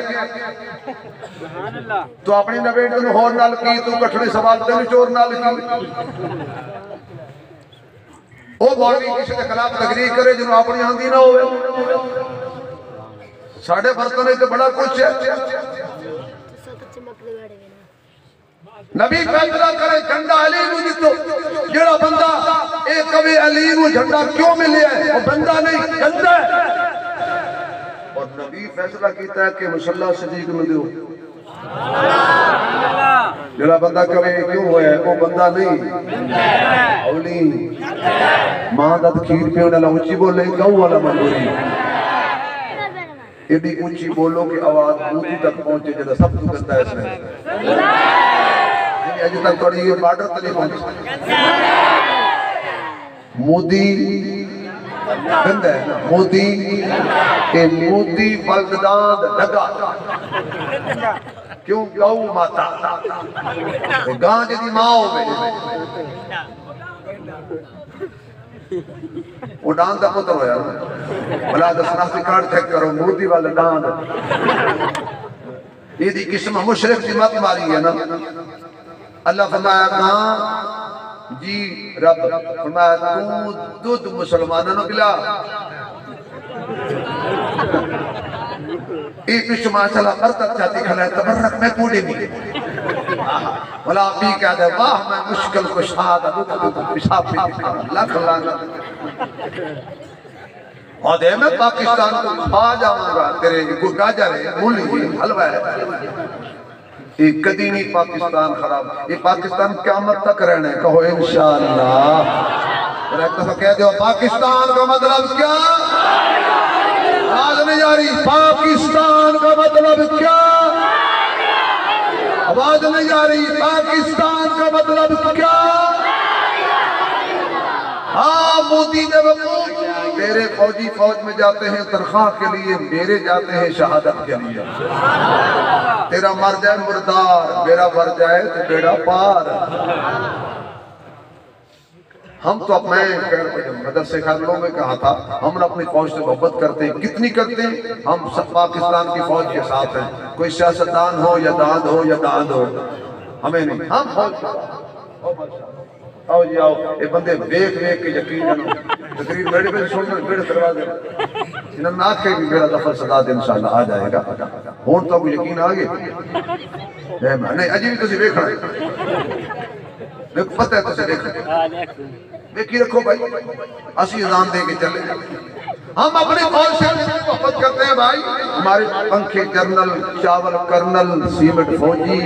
تو اپنی نبیٹ نے ہور نال کی تو کٹھڑی سوال تے چور نال کی وہ مولوی کسی کے خلاف تقریر کرے جنہوں اپنی آندھی نہ ہوئے ساڑھے برتن ہے تو بڑا کچھ ہے نبی فیصلہ کرے جھنڈا علی نو جتو جڑا بندہ ایک کبھی علی نو جھنڈا کیوں ملے ہے وہ بندہ نہیں جھنڈا ہے اور نبی فیصلہ کیتا ہے کہ مصلی صدیق نو دیو جڑا بندہ کبھی کیوں ہوئے ہے وہ بندہ نہیں اولی ماں داد کھیر پیونے لہا اچھی بولے گاؤں والا منگوری یہ بھی اچھی بولو کہ آواز موتی تک پہنچے جدا سب تو کرتا ہے اس میں اجھے تک توڑی یہ بارڈر تلی پہنچے مودی گندہ ہے نا مودی کہ مودی فلدان لگا کیوں گاؤں ماتا گاں جدی ماں ہو وہ ڈان دا پتر ہویا بلا دسنا سے کارڈ تھیک کرو مودی والا ڈان یہ دی قسم مشرف دی مت ماری ہے نا اللہ فرمایا کہاں جی رب فرمایا تو دودھ مسلمانوں نے پلا ایک شما چلا برتت جاتی کھلا ہے تبرک میں کوڑے بھی بلا بھی کہہ دے واہ میں مشکل کو شاد پیشاب پہ دکھا لکھ لانا اور دے میں پاکستان کو کھا جاؤں گا تیرے کوئی گاجر ہے مولی حلوہ ہے یہ کدی نہیں پاکستان خراب یہ پاکستان قیامت تک رہنے کہو انشاءاللہ اور ایک دفعہ کہہ دو پاکستان کا مطلب کیا آواز نہیں جا رہی پاکستان کا مطلب کیا آواز نہیں جا رہی پاکستان کا مطلب کیا ہاں مودی نے تیرے فوجی فوج میں جاتے ہیں تنخواہ کے لیے میرے جاتے ہیں شہادت کے لیے تیرا مر جائے مردار میرا مر جائے تو بیڑا پار ہم تو اب میں مدرسے خیرلوں میں کہا تھا ہم نے اپنی فوج سے محبت کرتے ہیں کتنی کرتے ہیں ہم سب پاکستان کی فوج کے ساتھ ہیں کوئی سیاستدان ہو یا داند ہو یا داند ہو ہمیں نہیں ہم فوج آؤ جی آؤ یہ بندے بیک کے یقین جنو تقریر میرے پہ چھوڑنا میرے کروا دے انہوں نے آکھ کے بھی میرا دفعہ صدا دے انشاءاللہ آ جائے گا ہون تو کوئی یقین آگے نہیں اجی بھی تسی بیکھا میرے کو پتہ ہے تسی بیکھا بیکی رکھو بھائی اسی ازان دے کے چلے ہم اپنے فوج سے محبت کرتے ہیں بھائی ہمارے پنکھے جرنل چاول کرنل سیمنٹ فوجی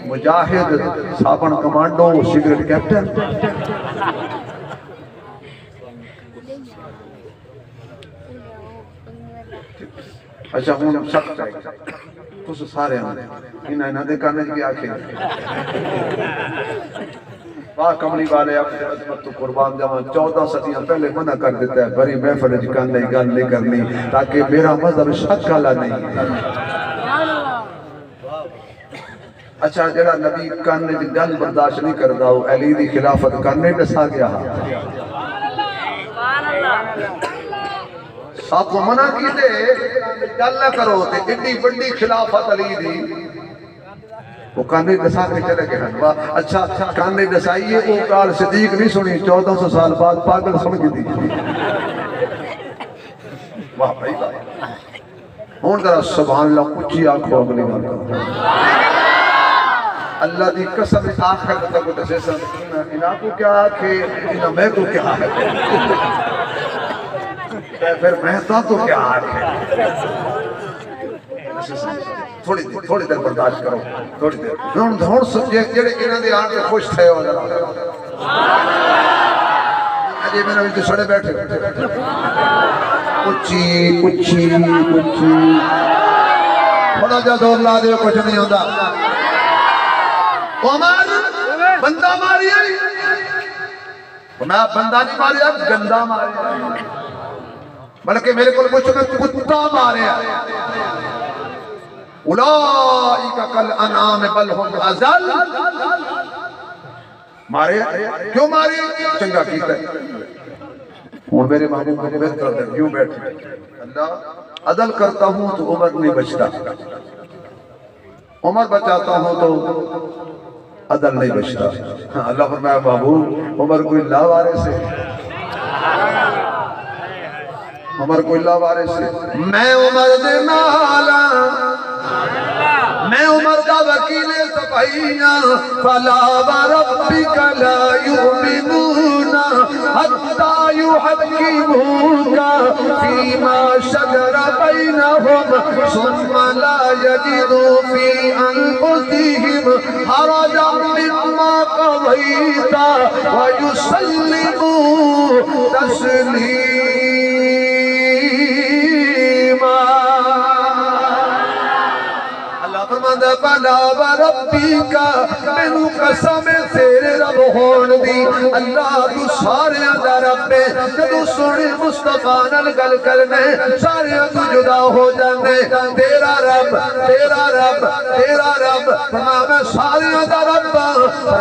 مجاہد صابن کمانڈو سگریٹ کیپٹن اچھا ہوں سخت ہے تو سارے ہیں انہیں دے کرنے کی آنکھیں واہ کملی والے اپنے عظمت تو قربان جاؤں 14 صدیاں پہلے منع کر دیتا ہے بری محفل جکان نہیں گل نہیں کرنی تاکہ میرا مذہب شک کالا نہیں اچھا جڑا نبی کرنے دی گل برداشت نہیں کردا ہو علی دی خلافت کرنے دسا گیا آپ کو منع کی دے گل نہ کرو تے اتنی بڑی خلافت علی دی وہ کانے دسا کے چلے گئے اچھا کانے دسائیے وہ کال صدیق نہیں سنی 1400 سال بعد پاگل سمجھ دی واہ بھائی ہون ذرا سبحان اللہ کچھی آنکھوں اگلی بار کرو اللہ دی قسم آخر تک کو دسے سن انہاں کو کیا آکھے انہاں میں کو کیا آکھے پھر میں تو کیا آکھے تھوڑی دیر برداشت کرو تھوڑی دیر ہون سمجھے جڑے انہاں دے آن کے خوش تھے ہو ذرا اجے میں نے بھی تو سڑے بیٹھے کچھی کچھی کچھی بڑا جا دور لا دے کچھ نہیں ہوتا عمر بندہ ماری میں بندہ نہیں ماریا گندہ ماریا بلکہ میرے کو پوچھو میں کتا ماریا اولئک کالانعام بل ہم اضل مارے کیوں مارے چنگا کیتا ہے اور میرے محبوب کو بہتر ہے کیوں بیٹھے اللہ عدل کرتا ہوں تو عمر نہیں بچتا عمر بچاتا ہوں تو عدل نہیں بچتا اللہ فرمایا محبوب عمر کوئی لاوارث ہے عمر کوئی لاوارث ہے میں عمر دے نالا میں عمر دا وکیل صفائیاں فلا وربک لا یؤمنون حتی یحکموک فیما شجر بینہم ثم لا یجدوا فی انفسہم حرجا مما قضیت ویسلموا تسلیما بلا وربی کا مینو قسم تیرے رب ہون دی اللہ تو سارے دا رب ہے جدو سنے مصطفیٰ نال گل کرنے سارے تو جدا ہو جانے تیرا رب تیرا رب تیرا رب میں سارے دا رب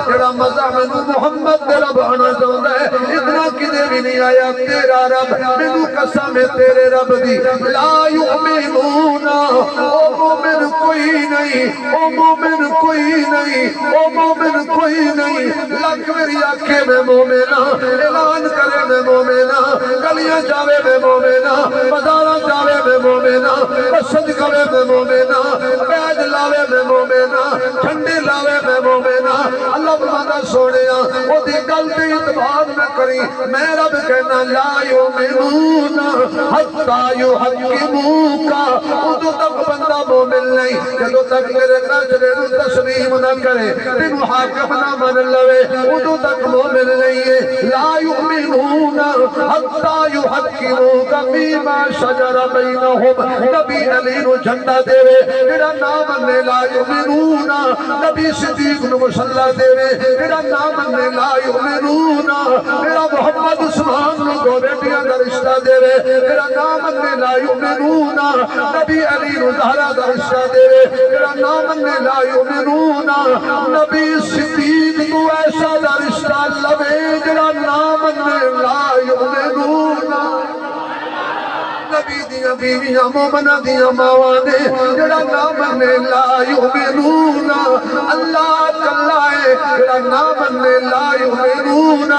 جڑا مزہ مینو محمد دے رب آنا چاہتا ہے اتنا کدے بھی نہیں آیا تیرا رب مینو قسم تیرے رب دی لا یؤمنون او مومن کوئی نہیں او مومن کوئی نہیں، او مومن کوئی نہیں، لکھ میری آنکھیں میں مومنہ، اعلان کرے میں مومنہ، گلیاں جاوے میں مومنہ، بازاراں جاوے میں مومنہ، مسجد کرے میں مومنہ، بیج لاوے میں مومنہ، جھنڈے لاوے میں مومنہ۔ اللہ فرماتا سونیا او دی گل تے اعتبار نہ کری، میں رب کہنا لا یؤمنون حتی یحکموک، ادو تک بندہ مومن نہیں جدو تک میرے قدرے نو تسلیم نہ کرے، تینو حاکم نہ من لوے، ادو تک مومن نہیں ہے۔ لا یؤمنون حتی یحکموک فیما شجر بینہم، نبی علی نو جھنڈا دے وے جڑا نام نے لا یؤمنون، نبی صدیق نو مصلی دے وے جڑا نام نے لا یؤمنون، جڑا محمد عثمان نو دو بیٹیاں دا رشتہ دے وے جڑا نام نے لا یؤمنون، نبی علی نو زہرا دا رشتہ دے وے جڑا نام نے لا یؤمنون، نبی صدیق تو ایسا دا رشتہ لوے جڑا نام نے لا یؤمنون۔ نبی دیاں بیویاں مومنہ دیاں ماواں نے جڑا نام نے لا یؤمنون، اللہ کلا ہے جڑا نام نے لا یؤمنون۔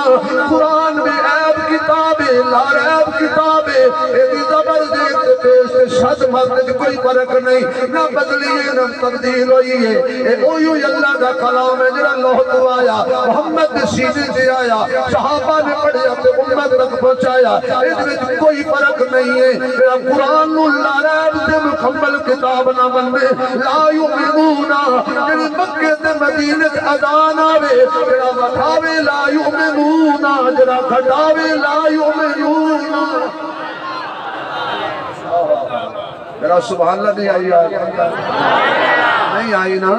قرآن میں عیب کتاب ہے، لا ریب کتاب ہے، ایدی زبر دیکھتے پیش شد مدد کوئی فرق نہیں، نہ بدلی ہے نہ تبدیل ہوئی ہے۔ اے اویو اللہ دا کلام ہے جڑا لوح تو آیا، محمد دے سینے سے آیا، صحابہ نے پڑھیا تے امت تک پہنچایا، اس میں کوئی فرق نہیں ہے۔ قرآن نو لا ریب تے مکمل کتاب نہ بننے، لا یؤمنون جڑی مکے تے مدینے تے اذان آوے جڑا بٹھاوے لا یؤمنون، جڑا گھٹاوے لا یؤمنون۔ میرا سبحان اللہ نہیں آئی آئی نہیں آئی نا،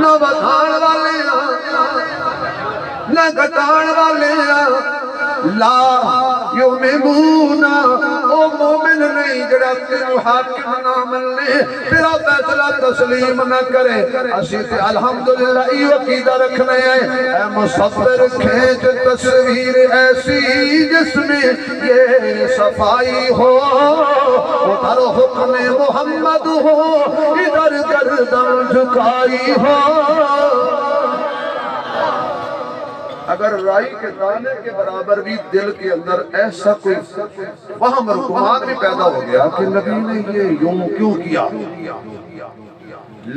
نہ بڑھان والے نہ گھٹان والے لا یؤمنون، او مومن نہیں جڑا تیرو حاکم نہ ملنے، تیرا فیصلہ تسلیم نہ کرے۔ اسی تے الحمدللہ ایو عقیدہ رکھنے ہیں، اے مصور کھینچ تصویر ایسی جس میں یہ صفائی ہو، ادھر حکم محمد ہو، ادھر گردن جھکائی ہو۔ اگر رائی کے دانے کے برابر بھی دل کے اندر ایسا کوئی وہم رکمان بھی پیدا ہو گیا کہ نبی نے یہ یوں کیوں کیا،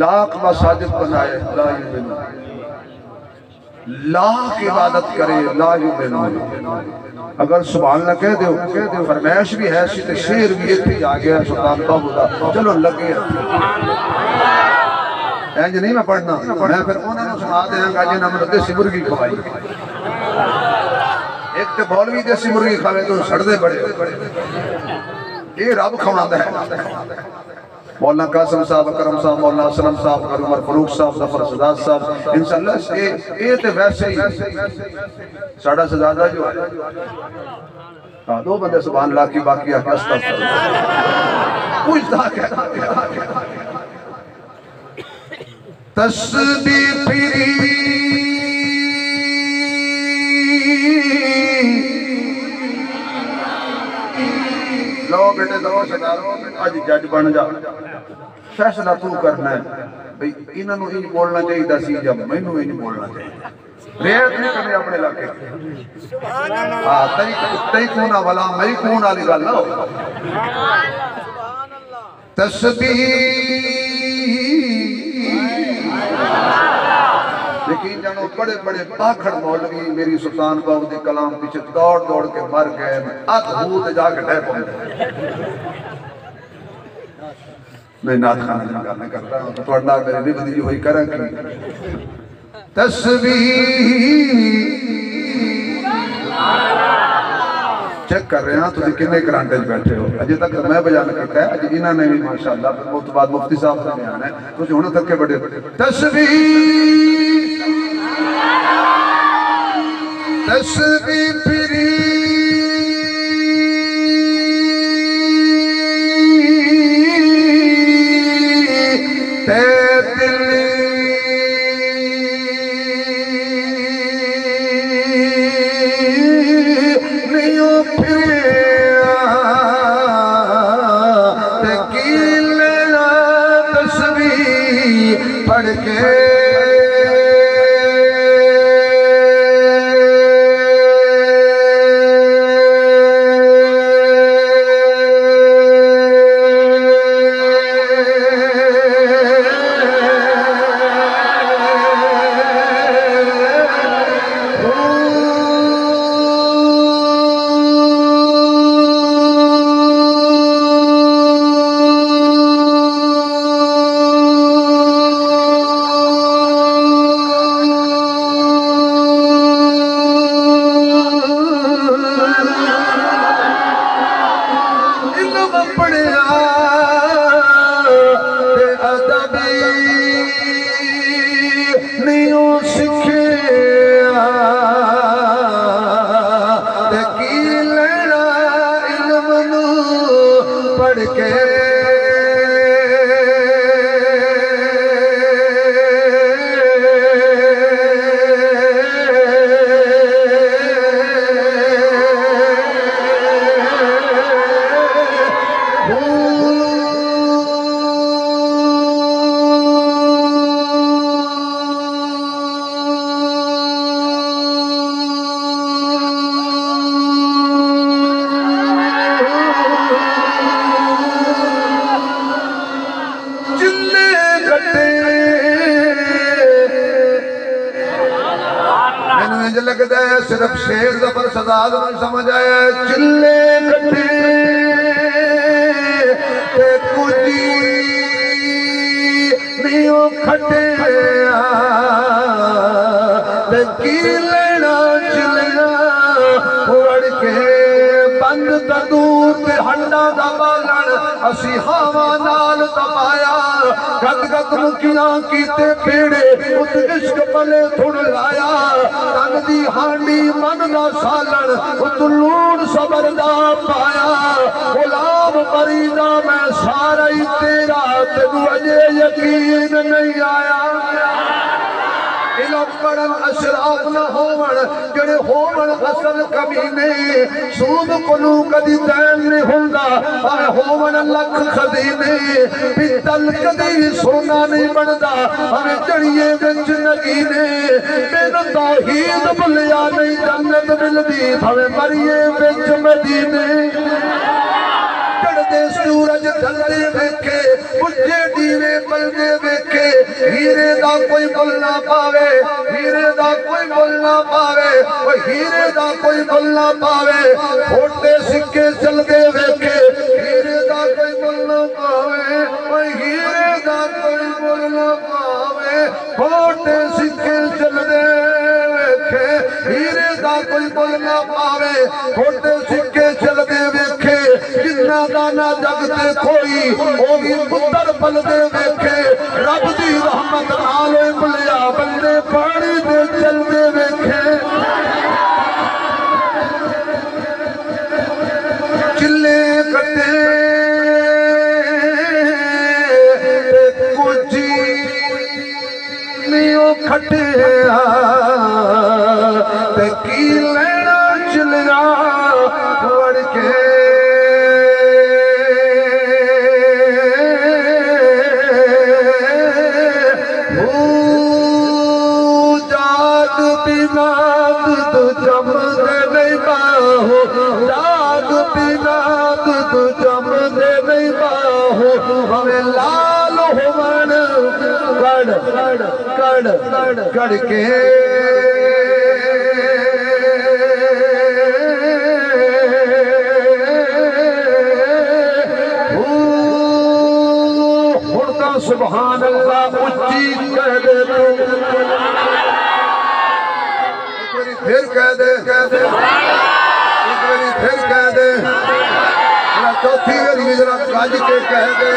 لاکھ مساجد بنائے لا یؤمنون، لاکھ عبادت کرے لا یؤمنون، اگر سبحان اللہ کہہ دو فرمائش بھی ہے سی تے شیر بھی ایتھے آ گیا سلطان بابو دا، چلو لگے اینج نہیں میں پڑھنا، میں پھر انہوں نے سنا دیا گا جنہاں میں دیسی مرغی کھوائی، ایک تے بولوی دیسی مرغی کھاوے تو سڑ دے بڑے، یہ رب کھواندہ ہے۔ مولانا قاسم صاحب، اکرم صاحب، مولانا اسلم صاحب، عمر فروق صاحب، ظفر سداد صاحب، انشاءاللہ یہ تے ویسے ہی ساڑھا سے زیادہ جو ہے دو بندے سبحان اللہ کی باقی آکے استغفر پوچھتا کہتا تسبیح پھری لو بیٹے دو سکارو آج جج بن جا، فیصلہ تو کرنا ہے بھئی انہوں نے انج بولنا چاہیے دا سی جب میں انہوں انج بولنا چاہیے، ریت نہیں کرنے اپنے علاقے تئی کونا والا میری کونا لی گل نہ ہو۔ تسبیح لیکن جانو بڑے بڑے پاکھڑ مولوی میری سلطان باہو دی کلام پیچھے دوڑ دوڑ کے مر گئے، ات ہود جا کے ڈے پہنچ گئے۔ میں نات خانہ جنگانے کرتا ہوں تو توڑنا میرے نبدی ہوئی کرن کی تسبیح چیک کر رہے ہیں تو کنے کرانٹے بیٹھے ہو، اجے تک میں بیان کرتا ہے اجے انہوں نے بھی ماشاءاللہ بہت بعد مفتی صاحب سے بیان ہے تو ہونے تک کے بڑے تسبیح تسبیح پھری تے دل نیوں پھریا تے کیل تسبیح صرف شیر زبر سزاد نہیں سمجھ آیا چلے کٹھے تے کجی نہیں کھٹے تے کی لینا چلنا اڑ کے بند تدور تے ہنڈا دا بالن اسی ہوا نال تپایا گد گد مکیاں کیتے پیڑے ات عشق پلے تھڑ لایا تن دی ہانڈی من دا سالن ات لون صبر دا پایا غلام مریضا میں سارا ہی تیرا تینو اجے یقین نہیں آیا علم پڑھن اشراف نہ ہومن جڑے ہومن اصل کمینے سود کلو کدی دین نہیں ہوندا آئے ہومن لکھ خزینے پیتل کدی سونا نہیں بندا ہمیں جڑیے وچ نگینے مینوں توحید بھلیا نہیں جنت ملدی ہمیں مریے وچ مدینے چڑھتے سورج ڈھلتے ویکھے بجھے دیوے بلدے ویکھے ہیرے دا کوئی بل نہ پاوے ہیرے دا کوئی بل نہ پاوے ہیرے دا کوئی بل نہ پاوے کھوٹے سکے چلدے ویکھے ہیرے دا کوئی بل نہ پاوے ہیرے دا کوئی بل نہ پاوے کھوٹے سکے چلدے ویکھے ہیرے دا کوئی بل نہ پاوے کھوٹے سکے چلدے ویکھے جنہ دانا جگتے کوئی اوہی پتر پلدے ویکھے رب دی رحمت نالے ملیا بندے پانی دے چلدے ویکھے چلے کٹے کچھی نیو کھٹے تے کی لینا چلیا وڑ کے جاگ بیناد تو جم دے نہیں باہو ہمیں لال ہومن کڑ کے ہڑتا سبحان اللہ اچھی کہہ دے تو پھر کہہ دے ایک باری پھر کہہ دے چوتھی باری ذرا گاج کے کہہ دے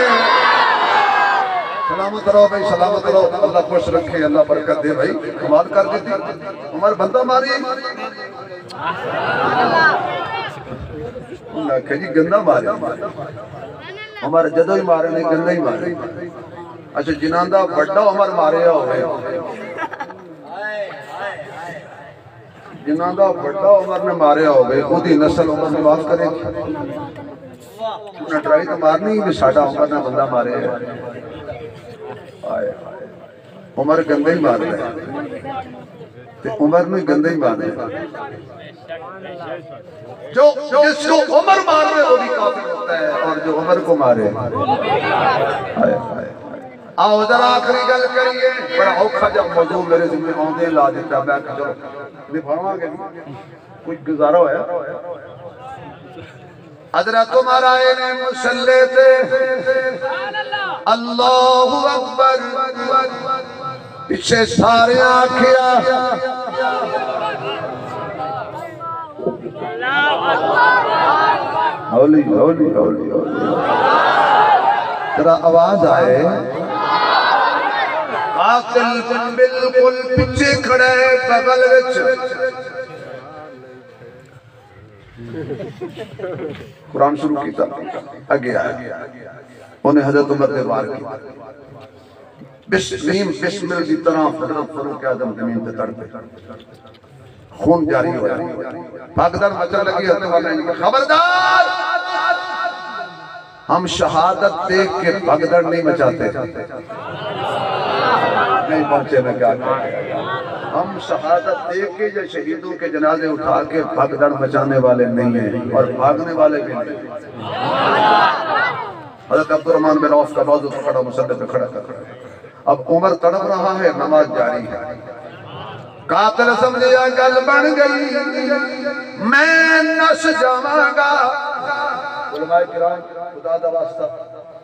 سلامت رہو بھائی سلامت رہو اللہ خوش رکھے اللہ برکت دے بھائی کمال کر دیتی عمر بندہ ماری انہاں کہ جی گندہ ماری عمر جدو ہی مارے نہیں گندہ ہی مارے اچھا جنان دا بڑا عمر مارے ہوئے جنہاں دا بڑا عمر نے مارے ہوئے وہ دی نسل عمر نے معاف کرے انہیں ٹرائی تو مارنی ہی بھی ساڑھا عمر نے بندہ مارے ہیں عمر گندہ ہی مار رہے ہیں عمر نے گندہ ہی مار رہے ہیں جو جس کو عمر مار رہے وہ بھی کافر ہوتا ہے اور جو عمر کو مارے آؤ ذرا آخری گل کریے بڑا اوکھا جب موضوع میرے ذمہ آندے لا دیتا میں کہ چلو دفاعوں آگے کچھ گزارا ہویا حضرت عمر آئے نے مسلح تھے اللہ اکبر پیچھے سارے آنکھیا اولی اولی اولی ذرا آواز آئے قاتل بالکل پیچھے کھڑے بغل وچ قرآن شروع کیتا آگے آیا انہیں حضرت عمر نے وار کی بسمل کی طرح فروق اعظم زمین تے تڑپے خون جاری ہوا بھاگدار مچا لگی حضرت والا خبردار ہم شہادت دیکھ کے بھگدڑ نہیں مچاتے نہیں پہنچے میں کیا کہا ہم شہادت دیکھ کے یا شہیدوں کے جنازے اٹھا کے بھگدڑ مچانے والے نہیں ہیں اور بھاگنے والے بھی نہیں حضرت عبدالرحمن بن عوف کا بازو پکڑا مسلح پہ کھڑا کر اب عمر تڑپ رہا ہے نماز جاری ہے قاتل سمجھیا گل بن گئی میں نس جاواں گا علماء کرام خدا دا واسطہ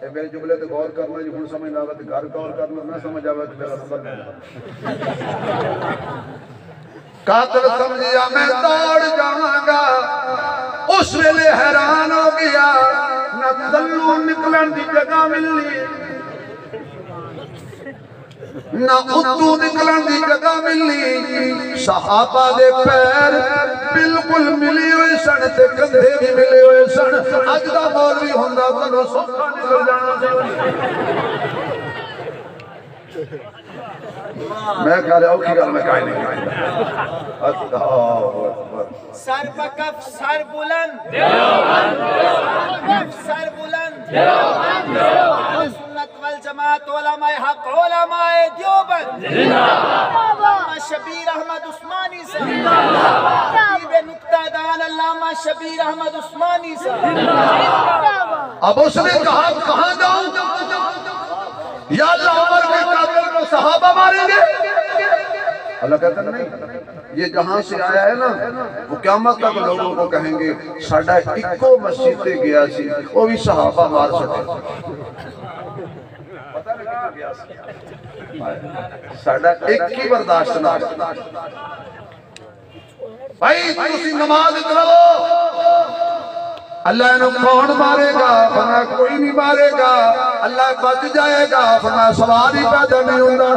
اے میرے جملے تے غور کرنا جی ہن سمجھ نہ آوے تے گھر غور کرنا نہ سمجھ آوے تے میرا نمبر نہیں قاتل سمجھیا میں دوڑ جاواں گا اس ویلے حیران ہو گیا نہ تلو نکلن دی جگہ ملنی نہ اتو نکلن دی جگہ ملی صحابہ دے پیر بالکل ملی ہوئے سن تے کندھے بھی ملے ہوئے سن اج دا مولوی ہوندا تنو سوکھا نکل جانا سی میں کہہ رہا ہوں کی گل میں کہیں نہیں اللہ اکبر سر بکف سر بلند سر بلند سنت والجماعت علماء حق علماء دیوبند علامہ شبیر احمد عثمانی صاحب خطیب نکتہ دان علامہ شبیر احمد عثمانی صاحب اب اس نے کہا کہاں جاؤں یا اللہ عمر کے قاتل کو صحابہ ماریں گے اللہ کہتا نہیں یہ جہاں سے آیا ہے نا وہ قیامت تک لوگوں کو کہیں گے ساڑھا اکو مسجد تے گیا سی وہ بھی صحابہ مار سکے ساڑھا ایک کی برداشت نہ بھائی تسی نماز کرو اللہ انہوں کون مارے گا فرمایا کوئی نہیں مارے گا اللہ بچ جائے گا فرمایا سواری پیدا نہیں ہوتا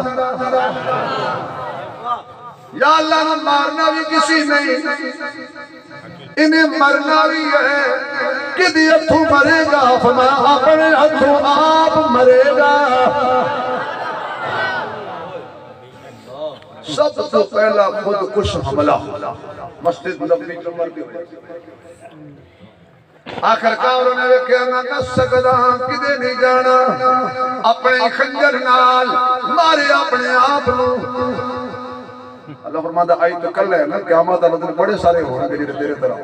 یا اللہ نے مارنا بھی کسی نہیں انہیں مرنا بھی ہے کدی ہتھوں مرے گا فرمایا اپنے ہتھوں آپ مرے گا سب تو پہلا خود کش حملہ مسجد نبوی چمر بھی ہوئے آخر کاروں نے ویکھیا نہ کس سکدا کدے نہیں جانا اپنے خنجر نال مارے اپنے آپ نو اللہ فرماتا آئی تو کل ہے نا قیامت اللہ دن بڑے سارے ہونے گے تیرے طرح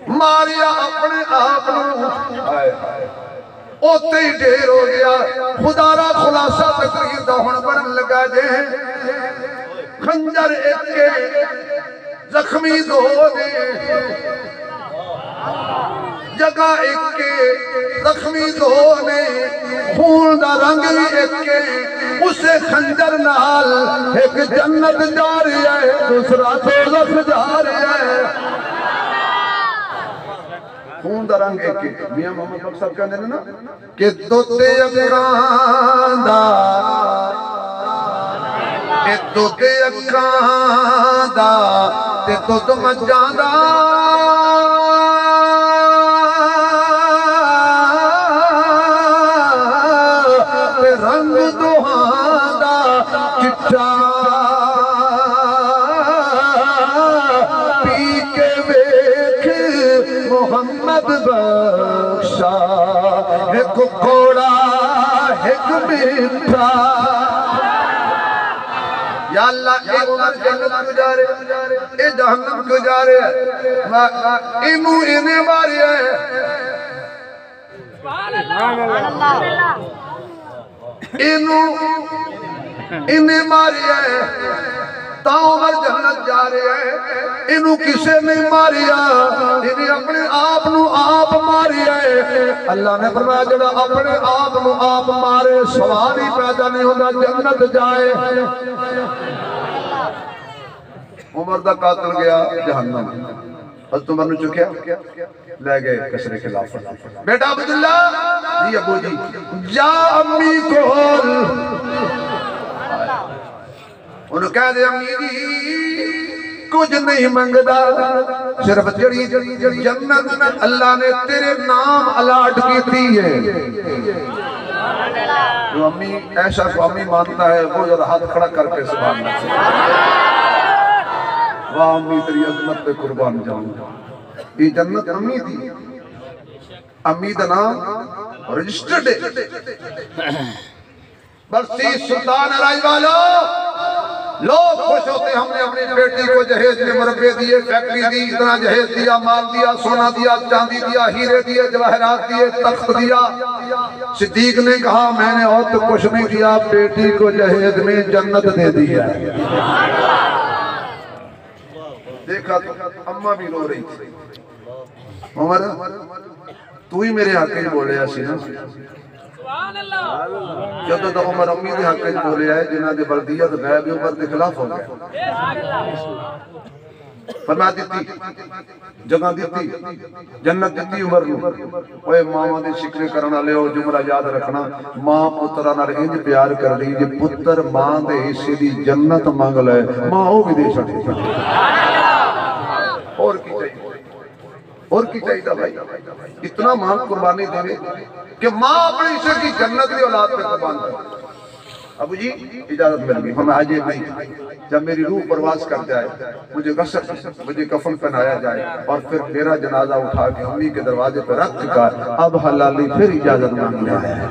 ماریا اپنے آپ نو اوتے ہی ڈھیر ہو گیا خدا را خلاصہ تقریر دا ہن بڑھن لگا جے خنجر ایک کے زخمی دو نے جگہ ایک کے زخمی دو نے خون دا رنگ بھی ایک کے اسے خنجر نال ایک جنت جا رہی ہے دوسرا دوزخ جا رہی ہے خون دا رنگ ایک کے میاں محمد بخش صاحب کہنے نا کہ دوتے اکان دا کہ دوتے اکان دا تے تو تم جاندہ تے رنگ دوہاندہ چٹا پی کے ویکھ محمد بخشا ایک کوڑا ایک میٹھا یا اللہ اے عمر جنت کو جا رہے اے جہنم کو جا رہے انہوں انہیں ماری ہے انہیں ماری ہے تا عمر جنت جا رہے ہیں انہوں کسے نہیں ماریا انہیں اپنے آپ نو آپ ماری ہے اللہ نے فرمایا جڑا اپنے آپ نو آپ مارے سواری پیدا نہیں ہوتا جنت جائے عمر دا قاتل گیا جہنم حضرت عمر نے چکیا لے گئے کسرے خلاف بیٹا عبداللہ جی ابو جی جا امی کول انہوں کہہ دے امی جی کچھ نہیں منگدا صرف جڑی جنت اللہ نے تیرے نام الاٹ کی تھی ہے جو امی ایسا کو امی مانتا ہے وہ ذرا ہاتھ کھڑا کر کے سبحان اللہ واہ امی تیری عظمت پہ قربان جاؤں یہ جنت امی تھی امی دا نام رجسٹرڈ ہے برسی سلطان علائی والو لوگ خوش ہوتے ہم نے اپنی بیٹی کو جہیز میں مربے دیے، فیکٹری دی، اتنا جہیز دیا، مال دیا، سونا دیا، چاندی دیا، ہیرے دیے، جواہرات دیے، تخت دیا۔ صدیق نے کہا میں نے اور تو کچھ نہیں دیا، بیٹی کو جہیز میں جنت دے دیا۔ دیکھا تو اماں بھی رو رہی تھی۔ عمر تو ہی میرے حق ہی بولے ایسی نا، جب تو عمر امی دے حق ہی بولے آئے جنہ دے بردیت غیب عمر دے خلاف ہو گئے۔ فرما دیتی جگہ دیتی جنت دیتی عمر نو۔ اوے ماما دے شکرے کرنا لے ہو جملہ یاد رکھنا، ماں پترہ نال انج پیار کر دی جی پتر ماں دے حصے دی جنت مانگ لے ماں او بھی دے چھڑی۔ اور کی چاہیے، اور کی چاہیے بھائی؟ اتنا ماں قربانی دے کہ ماں اپنی حصے کی جنت کی اولاد پہ قربان کرے۔ ابو جی اجازت مل گئی، ہمیں آجے نہیں، جب میری روح پرواز کر جائے، مجھے غسل، مجھے کفن پہنایا جائے اور پھر میرا جنازہ اٹھا کے امی کے دروازے پر رکھ کر اب حلالی پھر اجازت مانگنے آیا ہے۔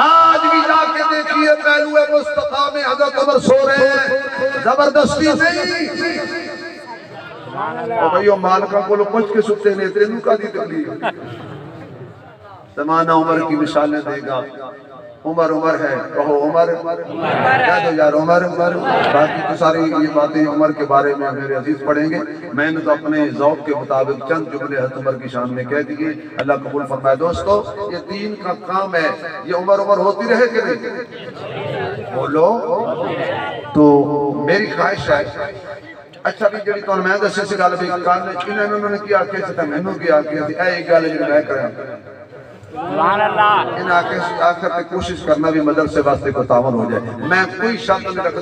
آج بھی جا کے دیکھیے پہلو مصطفیٰ میں حضرت عمر سو رہے ہیں، زبردستی نہیں۔ اور بھائیو مالکہ کو لو پچھ کے سکتے نے تینوں کا دی تکلیف۔ زمانہ عمر کی مثالیں دے گا، عمر عمر ہے، کہو عمر، کہہ دو یار عمر۔ باقی تو ساری یہ باتیں عمر کے بارے میں میرے عزیز پڑھیں گے، میں نے تو اپنے ذوق کے مطابق چند جملے حضرت عمر کی شان میں کہہ دیے، اللہ قبول فرمائے۔ دوستو یہ دین کا کام ہے، یہ عمر عمر ہوتی رہے کہ نہیں؟ بولو تو میری خواہش ہے۔ اچھا بھی جڑی تو میں دسے سے گل بھی کان انہوں نے کیا کہ سے میں نے کیا کہ اے ایک گل جڑی میں کراں سبحان اللہ، ان آخر پہ کوشش کرنا بھی مدرسے واسطے کو تعاون ہو جائے۔ میں کوئی شرط نہیں رکھتا